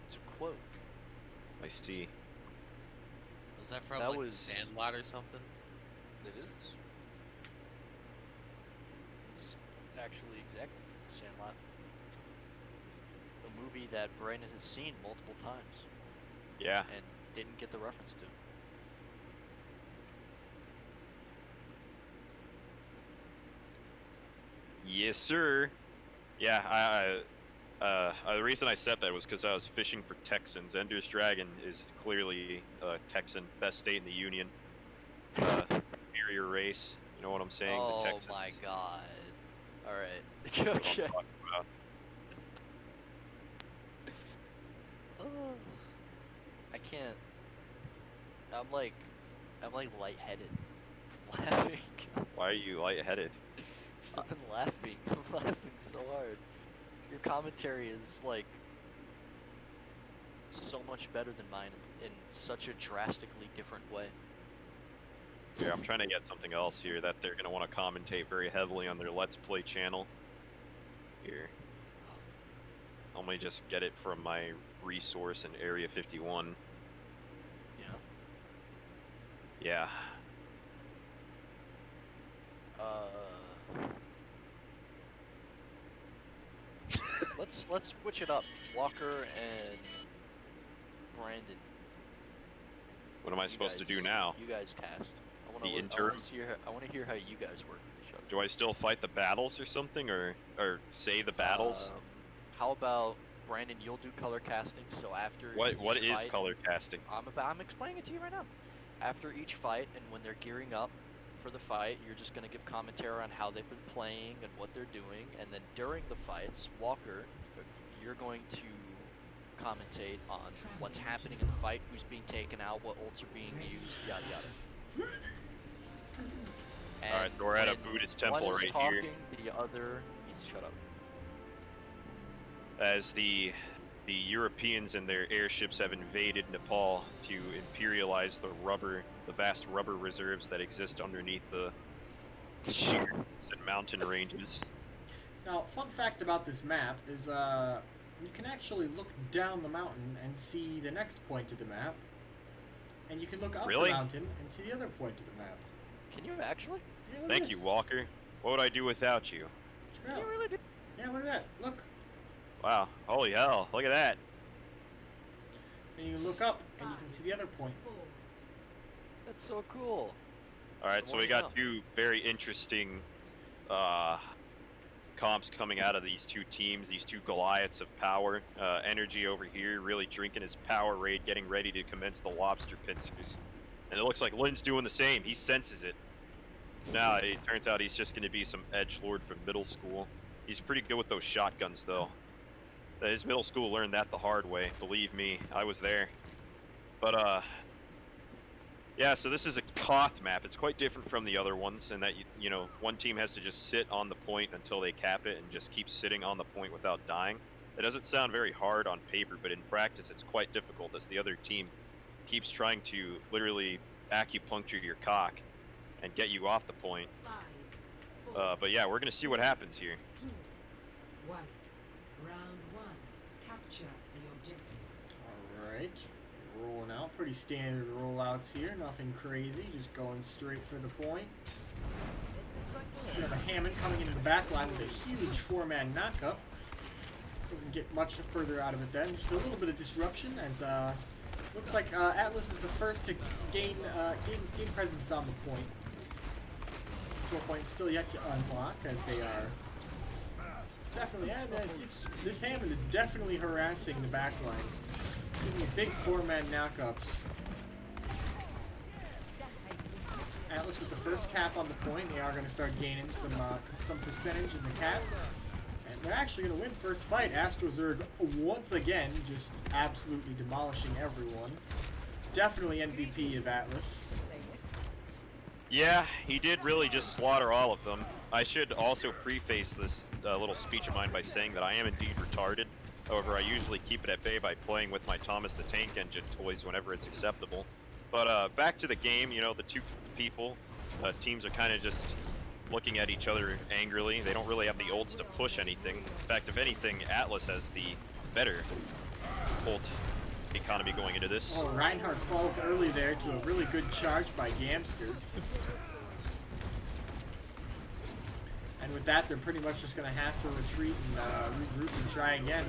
Speaker 2: It's a quote.
Speaker 1: I see.
Speaker 3: Was that from
Speaker 2: That
Speaker 3: like
Speaker 2: was-
Speaker 3: Sandlot or something?
Speaker 2: It is. It's actually exactly from The Sandlot. A movie that Brandon has seen multiple times
Speaker 1: Yeah.
Speaker 2: and didn't get the reference to.
Speaker 1: Yes, sir. Yeah, the reason I said that was because I was fishing for Texans. Ender's Dragon is clearly Texan, best state in the Union. Superior race. You know what I'm saying?
Speaker 2: Oh
Speaker 1: the Texans.
Speaker 2: my god. Alright.
Speaker 1: That's what I'm
Speaker 2: Okay.
Speaker 1: talking about.
Speaker 2: Oh, I can't. I'm like lightheaded from laughing.
Speaker 1: Why are you lightheaded?
Speaker 2: Because I've been laughing. I'm laughing so hard. Your commentary is like so much better than mine in such a drastically different way.
Speaker 1: Yeah, I'm trying to get something else here that they're gonna want to commentate very heavily on their Let's Play channel. Here. Let me just get it from my resource in Area 51.
Speaker 2: Yeah.
Speaker 1: Yeah.
Speaker 2: Let's switch it up. Walker and Brandon.
Speaker 1: What am I
Speaker 2: You
Speaker 1: supposed to
Speaker 2: guys-
Speaker 1: do now?
Speaker 2: You guys cast.
Speaker 1: The interim?
Speaker 2: I want to hear how you guys work with each other.
Speaker 1: Do I still fight the battles or something, or say the battles?
Speaker 2: How about Brandon? You'll do color casting. So after
Speaker 1: what
Speaker 2: each
Speaker 1: is
Speaker 2: fight-
Speaker 1: color casting?
Speaker 2: I'm explaining it to you right now. After each fight, and when they're gearing up for the fight, you're just gonna give commentary on how they've been playing and what they're doing, and then during the fights, Walker, you're going to commentate on what's happening in the fight, who's being taken out, what ults are being used, yada yada.
Speaker 1: Alright, so we're at a
Speaker 2: when
Speaker 1: Buddhist temple
Speaker 2: one is
Speaker 1: right
Speaker 2: talking,
Speaker 1: here.
Speaker 2: the other needs to shut up.
Speaker 1: As the Europeans and their airships have invaded Nepal to imperialize the vast rubber reserves that exist underneath the sheer and mountain ranges.
Speaker 4: Now, fun fact about this map is you can actually look down the mountain and see the next point of the map, and you can look up
Speaker 1: Really?
Speaker 4: the mountain and see the other point of the map.
Speaker 2: Can you actually?
Speaker 4: Yeah, look at
Speaker 1: Thank you,
Speaker 4: this.
Speaker 1: Walker. What would I do without you?
Speaker 4: Check it
Speaker 2: Can
Speaker 4: out.
Speaker 2: you really do?
Speaker 4: Yeah, look at that. Look.
Speaker 1: Wow, holy hell, look at that.
Speaker 4: And you can look up and you can see the other point.
Speaker 2: That's so cool.
Speaker 1: Alright,
Speaker 2: The
Speaker 1: so
Speaker 2: more
Speaker 1: we
Speaker 2: you
Speaker 1: got
Speaker 2: know.
Speaker 1: two very interesting comps coming out of these two teams, these two Goliaths of power. Energy over here really drinking his power raid, getting ready to commence the lobster pincers. And it looks like Lynn's doing the same. He senses it. Now, it turns out he's just going to be some edgelord from middle school. He's pretty good with those shotguns, though. His middle school learned that the hard way. Believe me, I was there. But, yeah, so this is a Koth map. It's quite different from the other ones in that, you know, one team has to just sit on the point until they cap it and just keep sitting on the point without dying. It doesn't sound very hard on paper, but in practice it's quite difficult as the other team keeps trying to literally acupuncture your cock and get you off the point.
Speaker 5: 5, 4,
Speaker 1: But yeah, we're going to see what happens here.
Speaker 5: 2, 1. Round 1. Capture the objective.
Speaker 4: Alright. Rolling out. Pretty standard rollouts here. Nothing crazy. Just going straight for the point. We have a Hammond coming into the back line with a huge 4-man knockup. Doesn't get much further out of it then. Just a little bit of disruption as looks like Atlas is the first to gain presence on the point. Control point still yet to unlock as they are definitely. This Hammond is definitely harassing the back line. Getting these big 4-man knockups. Atlas with the first cap on the point. They are going to start gaining some percentage in the cap. And they're actually going to win first fight. Astrozerg once again just absolutely demolishing everyone. Definitely MVP of Atlas.
Speaker 1: Yeah, he did really just slaughter all of them. I should also preface this little speech of mine by saying that I am indeed retarded. However, I usually keep it at bay by playing with my Thomas the Tank Engine toys whenever it's acceptable. But back to the game, you know, the two people, teams are kind of just looking at each other angrily. They don't really have the ults to push anything. In fact, if anything, Atlas has the better ult economy going into this.
Speaker 4: Oh, Reinhardt falls early there to a really good charge by Gamster. And with that, they're pretty much just going to have to retreat and regroup and try again.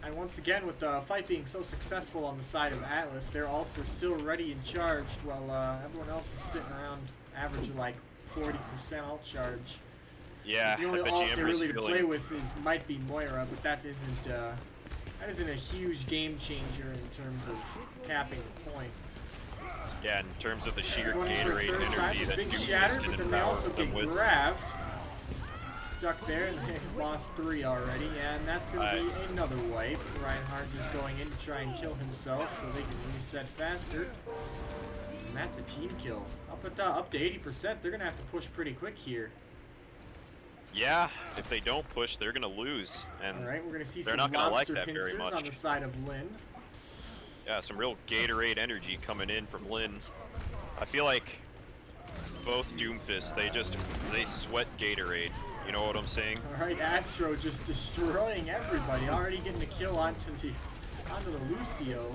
Speaker 4: And once again, with the fight being so successful on the side of Atlas, their ults are still ready and charged, while everyone else is sitting around average of like 40% ult charge.
Speaker 1: Yeah,
Speaker 4: The only
Speaker 1: I bet
Speaker 4: ult
Speaker 1: you
Speaker 4: they
Speaker 1: Ember's
Speaker 4: really to
Speaker 1: feeling...
Speaker 4: play with might be Moira, but that isn't a huge game changer in terms of capping the point.
Speaker 1: Yeah, in terms of the sheer
Speaker 4: Going for a
Speaker 1: Gatorade
Speaker 4: third time,
Speaker 1: energy that
Speaker 4: big
Speaker 1: Doom
Speaker 4: shatter,
Speaker 1: can
Speaker 4: but then they
Speaker 1: empower
Speaker 4: also
Speaker 1: them
Speaker 4: get
Speaker 1: with.
Speaker 4: grabbed. Stuck there, and they lost 3 already, and that's going to be another wipe. Reinhardt just going in to try and kill himself so they can reset faster. And that's a team kill. Up to 80%, they're going to have to push pretty quick here.
Speaker 1: Yeah, if they don't push, they're gonna lose, and
Speaker 4: Alright, we're going to see
Speaker 1: they're
Speaker 4: some
Speaker 1: not gonna like
Speaker 4: lobster
Speaker 1: that very
Speaker 4: pincers
Speaker 1: much.
Speaker 4: on the side of Lin.
Speaker 1: Yeah, some real Gatorade energy coming in from Lin. I feel like both Doomfists, they sweat Gatorade. You know what I'm saying?
Speaker 4: Alright, Astro just destroying everybody. Already getting a kill onto the Lucio.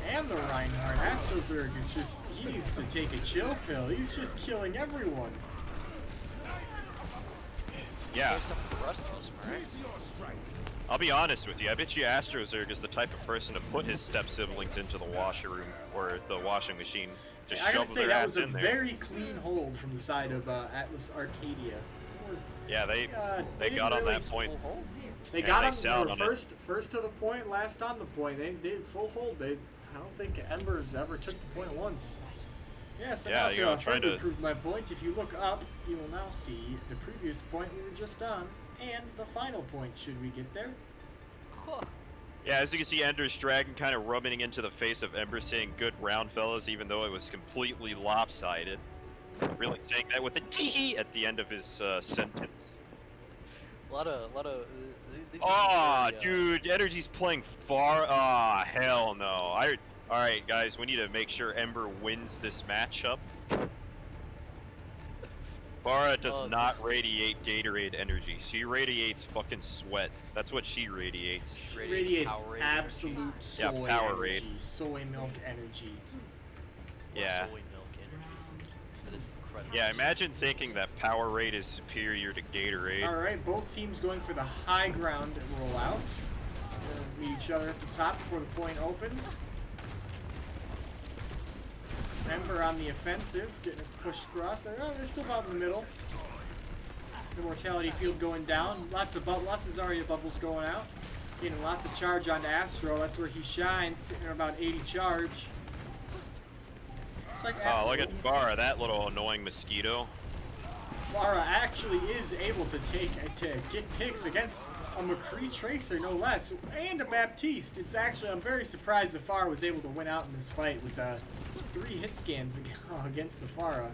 Speaker 4: And the Reinhardt. Astrozerg is just, he needs to take a chill pill. He's just killing everyone.
Speaker 1: Yeah.
Speaker 2: There's something for us to listen, right?
Speaker 1: I'll be honest with you. I bet you Astrozerg is the type of person to put his step siblings into the washer room or the washing machine. Just
Speaker 4: I gotta
Speaker 1: shove
Speaker 4: say,
Speaker 1: their
Speaker 4: that
Speaker 1: ass
Speaker 4: was a
Speaker 1: in there.
Speaker 4: very clean hold from the side of Atlas-Arcadia.
Speaker 1: Yeah, they
Speaker 4: didn't
Speaker 1: got on
Speaker 4: really
Speaker 1: that point.
Speaker 4: They
Speaker 1: Yeah,
Speaker 4: got
Speaker 1: they
Speaker 4: on,
Speaker 1: sound
Speaker 4: they
Speaker 1: on
Speaker 4: were
Speaker 1: it.
Speaker 4: first to the point, last on the point. They did full hold. I don't think Ember's ever took the point once. Yeah, so
Speaker 1: Yeah,
Speaker 4: now
Speaker 1: you know,
Speaker 4: to
Speaker 1: trying
Speaker 4: further
Speaker 1: to-
Speaker 4: prove my point, if you look up, you will now see the previous point we were just on, and the final point, should we get there.
Speaker 2: Huh.
Speaker 1: Yeah, as you can see, Ender's Dragon kind of rubbing into the face of Ember, saying "good round, fellas," even though it was completely lopsided. Really saying that with a tee at the end of his sentence.
Speaker 2: A lot of. These are
Speaker 1: Aw,
Speaker 2: some very,
Speaker 1: dude, Energy's playing far. Ah, hell no. All right, guys, we need to make sure Ember wins this matchup. Farah does
Speaker 2: Oh,
Speaker 1: not
Speaker 2: this-
Speaker 1: radiate Gatorade energy. She radiates fucking sweat. That's what she radiates.
Speaker 4: She
Speaker 2: Radiates
Speaker 4: radiates
Speaker 2: Powerade
Speaker 4: absolute
Speaker 1: Yeah,
Speaker 4: soy
Speaker 1: Powerade.
Speaker 4: energy, soy milk energy.
Speaker 1: Yeah.
Speaker 2: Soy milk energy. That is incredible.
Speaker 1: Yeah, imagine thinking that Powerade is superior to Gatorade.
Speaker 4: Alright, both teams going for the high ground rollout. Meet each other at the top before the point opens. Ember on the offensive, getting a push across. They're still about in the middle. The mortality field going down. Lots of Zarya bubbles going out. Getting lots of charge onto Astro. That's where he shines, sitting at about 80 charge. It's like
Speaker 1: Oh, look at Farah, that little annoying mosquito.
Speaker 4: Farah actually is able to get picks against a McCree Tracer, no less, and a Baptiste. I'm very surprised that Farah was able to win out in this fight with 3 hit scans against the Farah.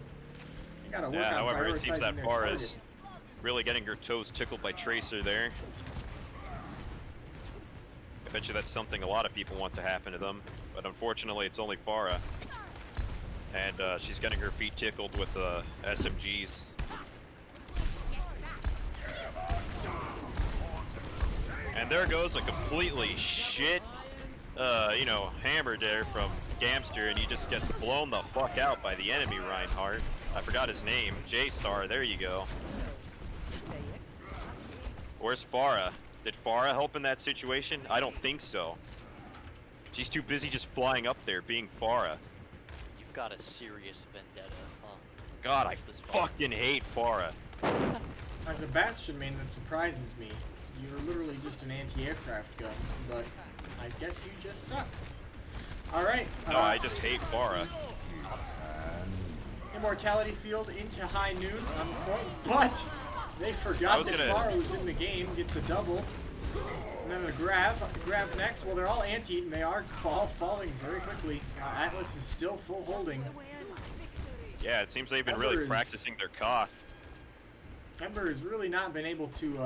Speaker 4: They gotta work
Speaker 1: Yeah,
Speaker 4: on
Speaker 1: however, it seems
Speaker 4: prioritizing
Speaker 1: that
Speaker 4: their
Speaker 1: Farah
Speaker 4: target.
Speaker 1: is really getting her toes tickled by Tracer there. I bet you that's something a lot of people want to happen to them, but unfortunately it's only Farah. And she's getting her feet tickled with SMGs. And there goes a completely shit, hammer there from Gamster, and he just gets blown the fuck out by the enemy Reinhardt. I forgot his name. J-Star, there you go. Where's Farah? Did Farah help in that situation? I don't think so. She's too busy just flying up there, being Farah.
Speaker 2: You've got a serious vendetta, huh?
Speaker 1: God, I
Speaker 2: This fight.
Speaker 1: fucking hate Farah.
Speaker 4: As a Bastion main, that surprises me. You're literally just an anti-aircraft gun, but I guess you just suck. Alright.
Speaker 1: No, I just hate Farah.
Speaker 4: Immortality field into high noon on the point, but they forgot that Farah was in the game, gets a double. And then a grab next. Well, they're all anti-ed and they are falling very quickly. Atlas is still full holding.
Speaker 1: Yeah, it seems they've been really
Speaker 4: Ember's-
Speaker 1: practicing their cough.
Speaker 4: Ember has really not been able to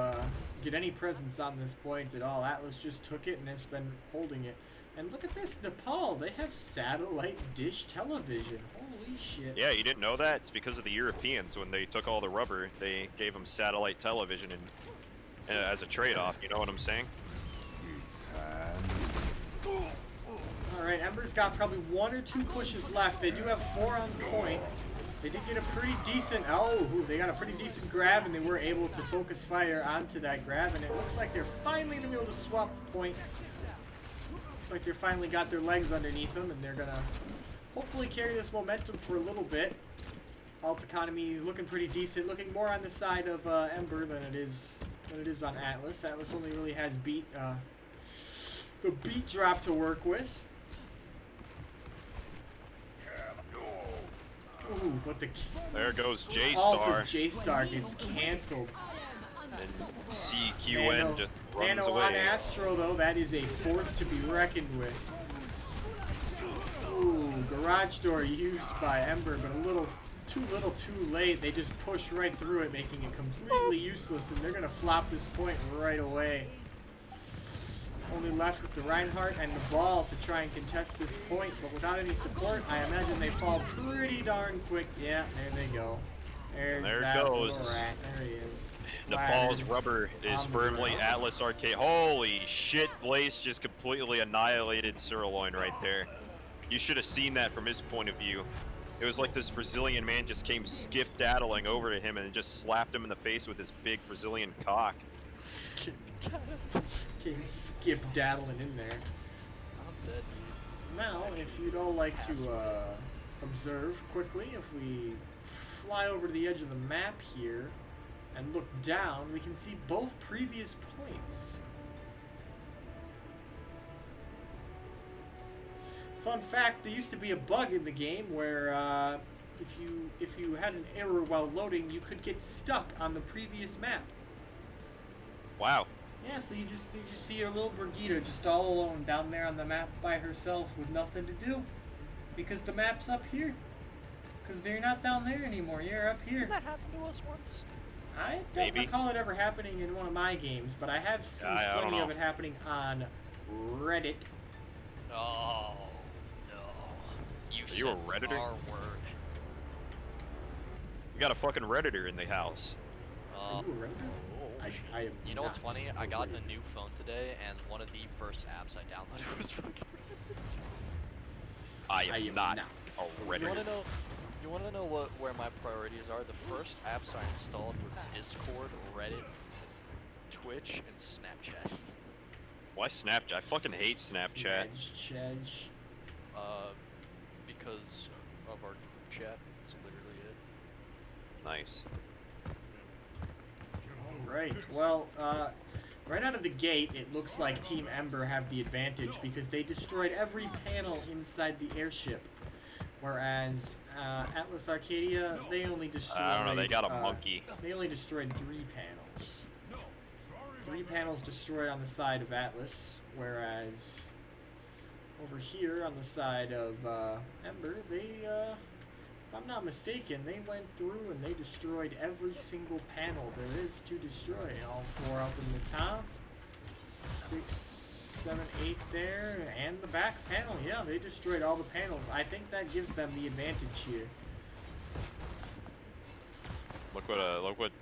Speaker 4: get any presence on this point at all. Atlas just took it and has been holding it. And look at this, Nepal. They have satellite dish television. Holy shit.
Speaker 1: Yeah, you didn't know that? It's because of the Europeans. When they took all the rubber, they gave them satellite television and as a trade-off. You know what I'm saying?
Speaker 4: Alright, Ember's got probably 1 or 2 pushes left. They do have 4 on point. They did get a pretty decent... Oh, they got a pretty decent grab, and they were able to focus fire onto that grab, and it looks like they're finally going to be able to swap the point. Looks like they're finally got their legs underneath them, and they're going to hopefully carry this momentum for a little bit. Alt economy is looking pretty decent, looking more on the side of Ember than it is on Atlas. Atlas only really has the beat drop to work with. Ooh, but
Speaker 1: There goes
Speaker 4: ult
Speaker 1: J-Star.
Speaker 4: of J-Star gets canceled.
Speaker 1: And CQN just runs
Speaker 4: Nano on
Speaker 1: away.
Speaker 4: Astro, though, that is a force to be reckoned with. Ooh, garage door used by Ember, but a little too late. They just push right through it, making it completely useless, and they're going to flop this point right away. Only left with the Reinhardt and the ball to try and contest this point, but without any support, I imagine they fall pretty darn quick. Yeah, there they go. There that
Speaker 1: goes.
Speaker 4: little rat. There he is.
Speaker 1: Nepal's
Speaker 4: Splattered
Speaker 1: rubber is
Speaker 4: on the
Speaker 1: firmly
Speaker 4: ground.
Speaker 1: Atlas-Arcadia. Holy shit, Blaze just completely annihilated Sirloin right there. You should have seen that from his point of view. It was like this Brazilian man just came skip-daddling over to him and just slapped him in the face with his big Brazilian cock.
Speaker 4: King skip daddling in there.
Speaker 2: I'm dead, dude.
Speaker 4: Now, if you'd all like to observe quickly, if we fly over to the edge of the map here and look down, we can see both previous points. Fun fact, there used to be a bug in the game where if you had an error while loading, you could get stuck on the previous map.
Speaker 1: Wow.
Speaker 4: Yeah, so you just see your little Brigitte just all alone down there on the map by herself with nothing to do. Because the map's up here. Because they're not down there anymore, you're up here.
Speaker 2: Didn't that happen to us once?
Speaker 4: I don't
Speaker 1: Maybe.
Speaker 4: recall it ever happening in one of my games, but I have seen
Speaker 1: I don't
Speaker 4: plenty of
Speaker 1: know.
Speaker 4: it happening on Reddit.
Speaker 2: Oh, no. You
Speaker 1: Are you a
Speaker 2: said
Speaker 1: Redditor?
Speaker 2: our word.
Speaker 1: You got a fucking Redditor in the house.
Speaker 4: Are you a Redditor? I am
Speaker 2: You know what's
Speaker 4: not
Speaker 2: funny?
Speaker 4: a
Speaker 2: I got a
Speaker 4: Redditor.
Speaker 2: new phone today, and one of the first apps I downloaded was fucking
Speaker 1: I am not a
Speaker 2: You
Speaker 1: Redditor.
Speaker 2: wanna know where my priorities are? The first apps I installed were Discord, Reddit, Twitch, and Snapchat.
Speaker 1: Why Snapchat? I fucking hate Snapchat.
Speaker 4: Chedge.
Speaker 2: Because of our group chat. That's literally it.
Speaker 1: Nice.
Speaker 4: Right. Well, right out of the gate, it looks like Team Ember have the advantage because they destroyed every panel inside the airship. Whereas Atlas-Arcadia, they only destroyed...
Speaker 1: I don't know, they got a monkey.
Speaker 4: They only destroyed 3 panels. 3 panels destroyed on the side of Atlas, whereas over here on the side of Ember, they, if I'm not mistaken, they went through and they destroyed every single panel there is to destroy. All 4 up in the top, 6, 7, 8 there, and the back panel. Yeah, they destroyed all the panels. I think that gives them the advantage here.
Speaker 1: Look what,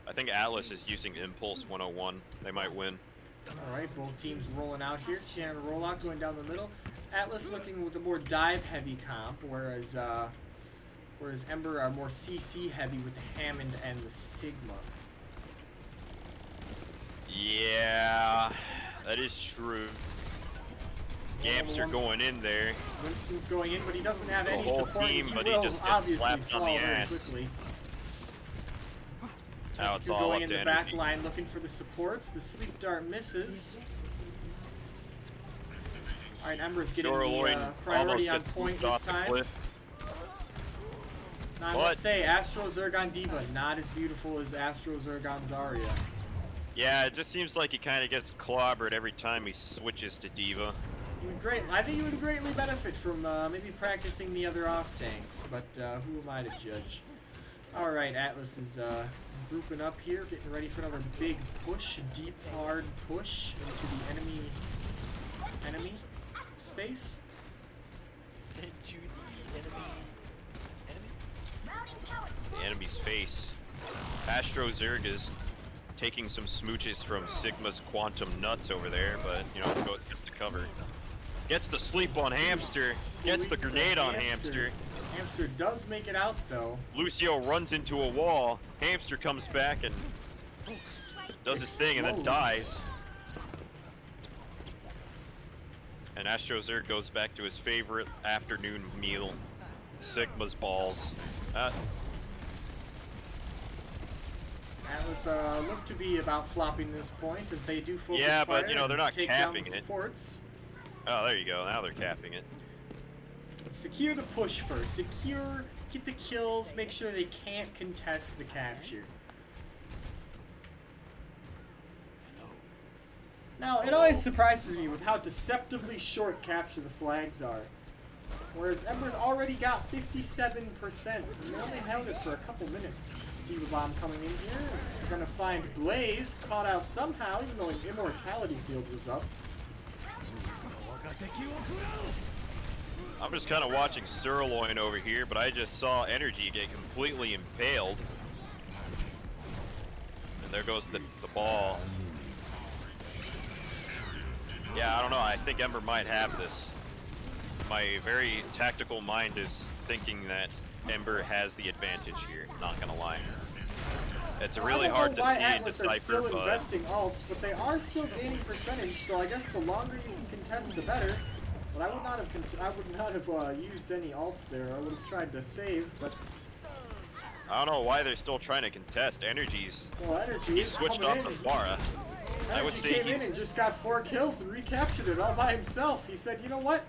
Speaker 1: I think Atlas is using Impulse 101. They might win.
Speaker 4: Alright, both teams rolling out here. Standard rollout going down the middle. Atlas looking with a more dive-heavy comp, whereas Ember are more CC-heavy with the Hammond and the Sigma.
Speaker 1: Yeah, that is true. Gamster going in there.
Speaker 4: Winston's going in, but he doesn't have any
Speaker 1: whole
Speaker 4: support.
Speaker 1: team,
Speaker 4: He
Speaker 1: but he
Speaker 4: will
Speaker 1: just gets
Speaker 4: obviously
Speaker 1: slapped on
Speaker 4: fall
Speaker 1: the
Speaker 4: very
Speaker 1: ass.
Speaker 4: quickly.
Speaker 1: Now it's
Speaker 4: Tescu
Speaker 1: all
Speaker 4: going
Speaker 1: up
Speaker 4: in
Speaker 1: to
Speaker 4: the back
Speaker 1: energy.
Speaker 4: line looking for the supports. The sleep dart misses. Alright, Ember's getting
Speaker 1: Sirloin
Speaker 4: the priority
Speaker 1: almost
Speaker 4: on
Speaker 1: gets
Speaker 4: point
Speaker 1: moved off
Speaker 4: this
Speaker 1: the
Speaker 4: time.
Speaker 1: cliff.
Speaker 4: Now, I
Speaker 1: What?
Speaker 4: must say, Astro Zergon Diva, not as beautiful as Astro Zergon Zarya.
Speaker 1: Yeah, it just seems like he kind of gets clobbered every time he switches to Diva.
Speaker 4: I think you would greatly benefit from maybe practicing the other off tanks, but who am I to judge? Alright, Atlas is grouping up here, getting ready for another big push, deep, hard push into the enemy space.
Speaker 2: Into the enemy.
Speaker 1: The enemy's face. Astro Zerg is taking some smooches from Sigma's quantum nuts over there, but you know, gets the cover. Gets the sleep on Hamster. Gets the grenade on Hamster.
Speaker 4: Hamster does make it out though.
Speaker 1: Lucio runs into a wall. Hamster comes back and does his thing and then dies. And Astro Zerg goes back to his favorite afternoon meal, Sigma's balls.
Speaker 4: Atlas look to be about flopping this point as they do focus
Speaker 1: Yeah, but
Speaker 4: fire
Speaker 1: you know, they're
Speaker 4: and
Speaker 1: not
Speaker 4: take
Speaker 1: capping
Speaker 4: down the
Speaker 1: it.
Speaker 4: supports.
Speaker 1: Oh, there you go. Now they're capping it.
Speaker 4: Secure the push first. Secure, get the kills, make sure they can't contest the capture. Now, it always surprises me with how deceptively short capture the flags are. Whereas Ember's already got 57%. And they only held it for a couple minutes. Diva Bomb coming in here. They're gonna find Blaze caught out somehow, even though an Immortality Field was up.
Speaker 1: I'm just kind of watching Sirloin over here, but I just saw Energy get completely impaled. And there goes the ball. Yeah, I don't know. I think Ember might have this. My very tactical mind is thinking that Ember has the advantage here. Not gonna lie. It's really hard to see and
Speaker 4: Atlas are
Speaker 1: decipher,
Speaker 4: still
Speaker 1: but
Speaker 4: investing alts, but they are still gaining percentage. So I guess the longer you can contest, the better. But I would not have used any alts there. I would have tried to save, but
Speaker 1: I don't know why they're still trying to contest. Energy's
Speaker 4: well, Energy
Speaker 1: he
Speaker 4: is
Speaker 1: switched
Speaker 4: coming
Speaker 1: off
Speaker 4: in.
Speaker 1: the Pharah. I would
Speaker 4: Energy
Speaker 1: say
Speaker 4: came in and just got 4 kills and recaptured it all by himself. He said, "You know what?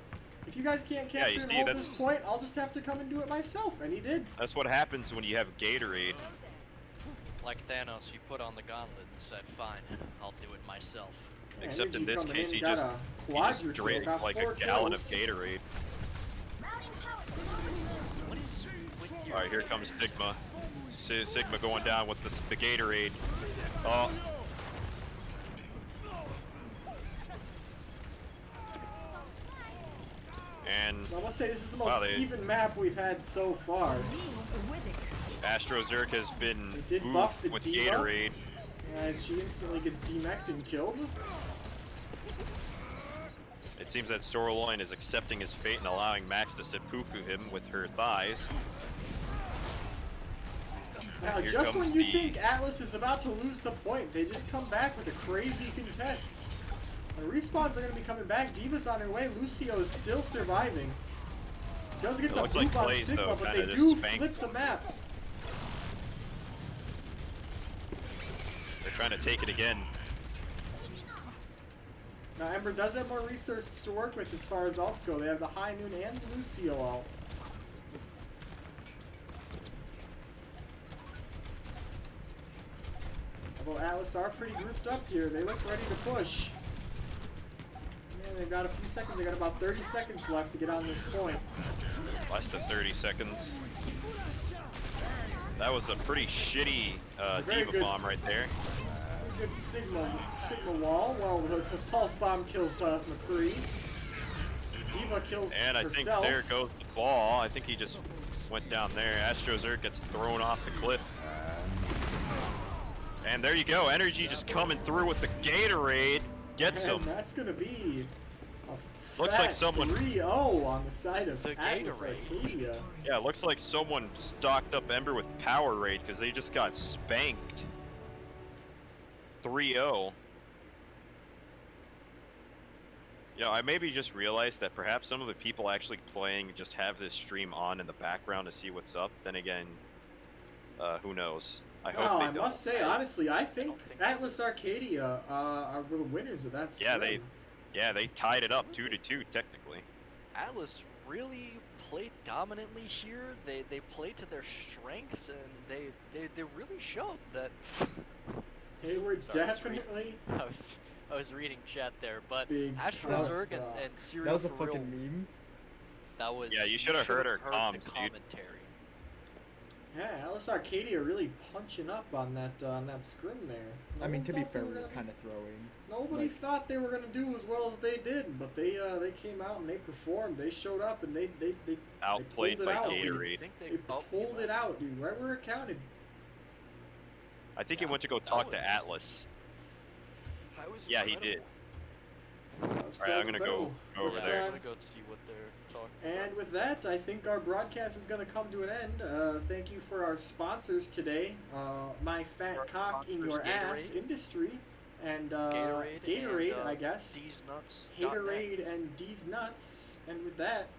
Speaker 4: If you guys can't capture
Speaker 1: you
Speaker 4: and
Speaker 1: see,
Speaker 4: hold
Speaker 1: that's-
Speaker 4: this point, I'll just have to come and do it myself." And he did.
Speaker 1: That's what happens when you have Gatorade.
Speaker 2: Like Thanos, he put on the gauntlet and said, "Fine, I'll do it myself."
Speaker 4: Yeah,
Speaker 1: Except in
Speaker 4: Energy
Speaker 1: this
Speaker 4: coming
Speaker 1: case,
Speaker 4: in,
Speaker 1: he
Speaker 4: got
Speaker 1: just
Speaker 4: a quadruple,
Speaker 1: drank
Speaker 4: got
Speaker 1: like
Speaker 4: 4
Speaker 1: a gallon of
Speaker 4: kills.
Speaker 1: Gatorade.
Speaker 2: What is with your...
Speaker 1: All right, here comes Sigma. Sigma going down with the Gatorade. Oh. And
Speaker 4: I must say, this is the most
Speaker 1: wow, they-
Speaker 4: even map we've had so far.
Speaker 1: Astro Zerg has been
Speaker 4: They did
Speaker 1: moved
Speaker 4: buff the
Speaker 1: with
Speaker 4: Diva.
Speaker 1: Gatorade.
Speaker 4: As she instantly gets demeched and killed.
Speaker 1: It seems that Sirloin is accepting his fate and allowing Max to seppuku him with her thighs.
Speaker 4: Now,
Speaker 1: Here
Speaker 4: just when
Speaker 1: comes
Speaker 4: you
Speaker 1: the-
Speaker 4: think Atlas is about to lose the point, they just come back with a crazy contest. The respawns are going to be coming back. Diva's on her way. Lucio is still surviving. Does get
Speaker 1: It
Speaker 4: the
Speaker 1: looks like
Speaker 4: boop on
Speaker 1: Blaze,
Speaker 4: Sigma,
Speaker 1: though,
Speaker 4: but
Speaker 1: kinda
Speaker 4: they
Speaker 1: just
Speaker 4: do
Speaker 1: spanked.
Speaker 4: flip the map.
Speaker 1: They're trying to take it again.
Speaker 4: Now, Ember does have more resources to work with as far as alts go. They have the High Noon and the Lucio alt. Although Atlas are pretty grouped up here. They look ready to push. Yeah, they've got a few seconds. They got about 30 seconds left to get on this point.
Speaker 1: Less than 30 seconds. That was a pretty shitty
Speaker 4: a very
Speaker 1: Diva
Speaker 4: good-
Speaker 1: bomb right there.
Speaker 4: Good Sigma wall. Well, the pulse bomb kills McCree. Diva kills
Speaker 1: And I
Speaker 4: herself.
Speaker 1: think there goes the ball. I think he just went down there. Astro Zerg gets thrown off the cliff. And there you go. Energy just coming through with the Gatorade. Gets
Speaker 4: And
Speaker 1: him.
Speaker 4: that's going to be a
Speaker 1: Looks like
Speaker 4: fat
Speaker 1: someone-
Speaker 4: 3-0 on the side of
Speaker 2: The
Speaker 4: Atlas-Arcadia.
Speaker 1: Yeah, it looks like someone stocked up Ember with Power Raid because they just got spanked. 3-0. You know, I maybe just realized that perhaps some of the people actually playing just have this stream on in the background to see what's up. Then again, who knows? I hope
Speaker 4: No,
Speaker 1: they
Speaker 4: I
Speaker 1: don't.
Speaker 4: must say, honestly, I think
Speaker 2: don't think-
Speaker 4: Atlas-Arcadia are the winners of that
Speaker 1: Yeah,
Speaker 4: scrim.
Speaker 1: they tied it up 2-2 technically.
Speaker 2: Atlas really played dominantly here. They played to their strengths, and they really showed that.
Speaker 4: They were
Speaker 2: Sorry,
Speaker 4: definitely
Speaker 2: I was reading chat there, but
Speaker 4: big.
Speaker 2: Astro
Speaker 4: cock
Speaker 2: Zerg and
Speaker 4: rock.
Speaker 2: Serial
Speaker 6: That was a
Speaker 2: for real,
Speaker 6: fucking meme.
Speaker 2: that was.
Speaker 1: Yeah, you should have heard our comms,
Speaker 2: the
Speaker 1: dude.
Speaker 2: commentary.
Speaker 4: Yeah, Atlas-Arcadia really punching up on that scrim there.
Speaker 6: I mean, to be
Speaker 4: thought they
Speaker 6: fair,
Speaker 4: were
Speaker 6: we were
Speaker 4: gonna-
Speaker 6: kind of throwing.
Speaker 4: Nobody
Speaker 6: like-
Speaker 4: thought they were gonna do as well as they did, but they came out and they performed. They showed up and they
Speaker 1: Outplayed
Speaker 4: pulled it
Speaker 1: by
Speaker 4: out.
Speaker 2: I
Speaker 1: Gatorade.
Speaker 2: think
Speaker 4: They
Speaker 2: oh,
Speaker 4: pulled it out, dude. Wherever it counted.
Speaker 1: I think he
Speaker 2: Yeah,
Speaker 1: went to go
Speaker 2: that
Speaker 1: talk to
Speaker 2: was-
Speaker 1: Atlas.
Speaker 2: That was
Speaker 1: Yeah, he did.
Speaker 2: incredible.
Speaker 4: That was
Speaker 1: Alright, I'm gonna
Speaker 4: incredible.
Speaker 1: go over
Speaker 4: But,
Speaker 2: Yeah,
Speaker 1: there.
Speaker 2: I'm gonna go see what they're talking about.
Speaker 4: And with that, I think our broadcast is going to come to an end. Thank you for our sponsors today. My Fat
Speaker 2: Our
Speaker 4: Cock in Your
Speaker 2: sponsors,
Speaker 4: Ass
Speaker 2: Gatorade.
Speaker 4: Industry. And
Speaker 2: Gatorade,
Speaker 4: Gatorade,
Speaker 2: and,
Speaker 4: I guess.
Speaker 2: These nuts.
Speaker 4: Haterade and D's Nuts. And with that,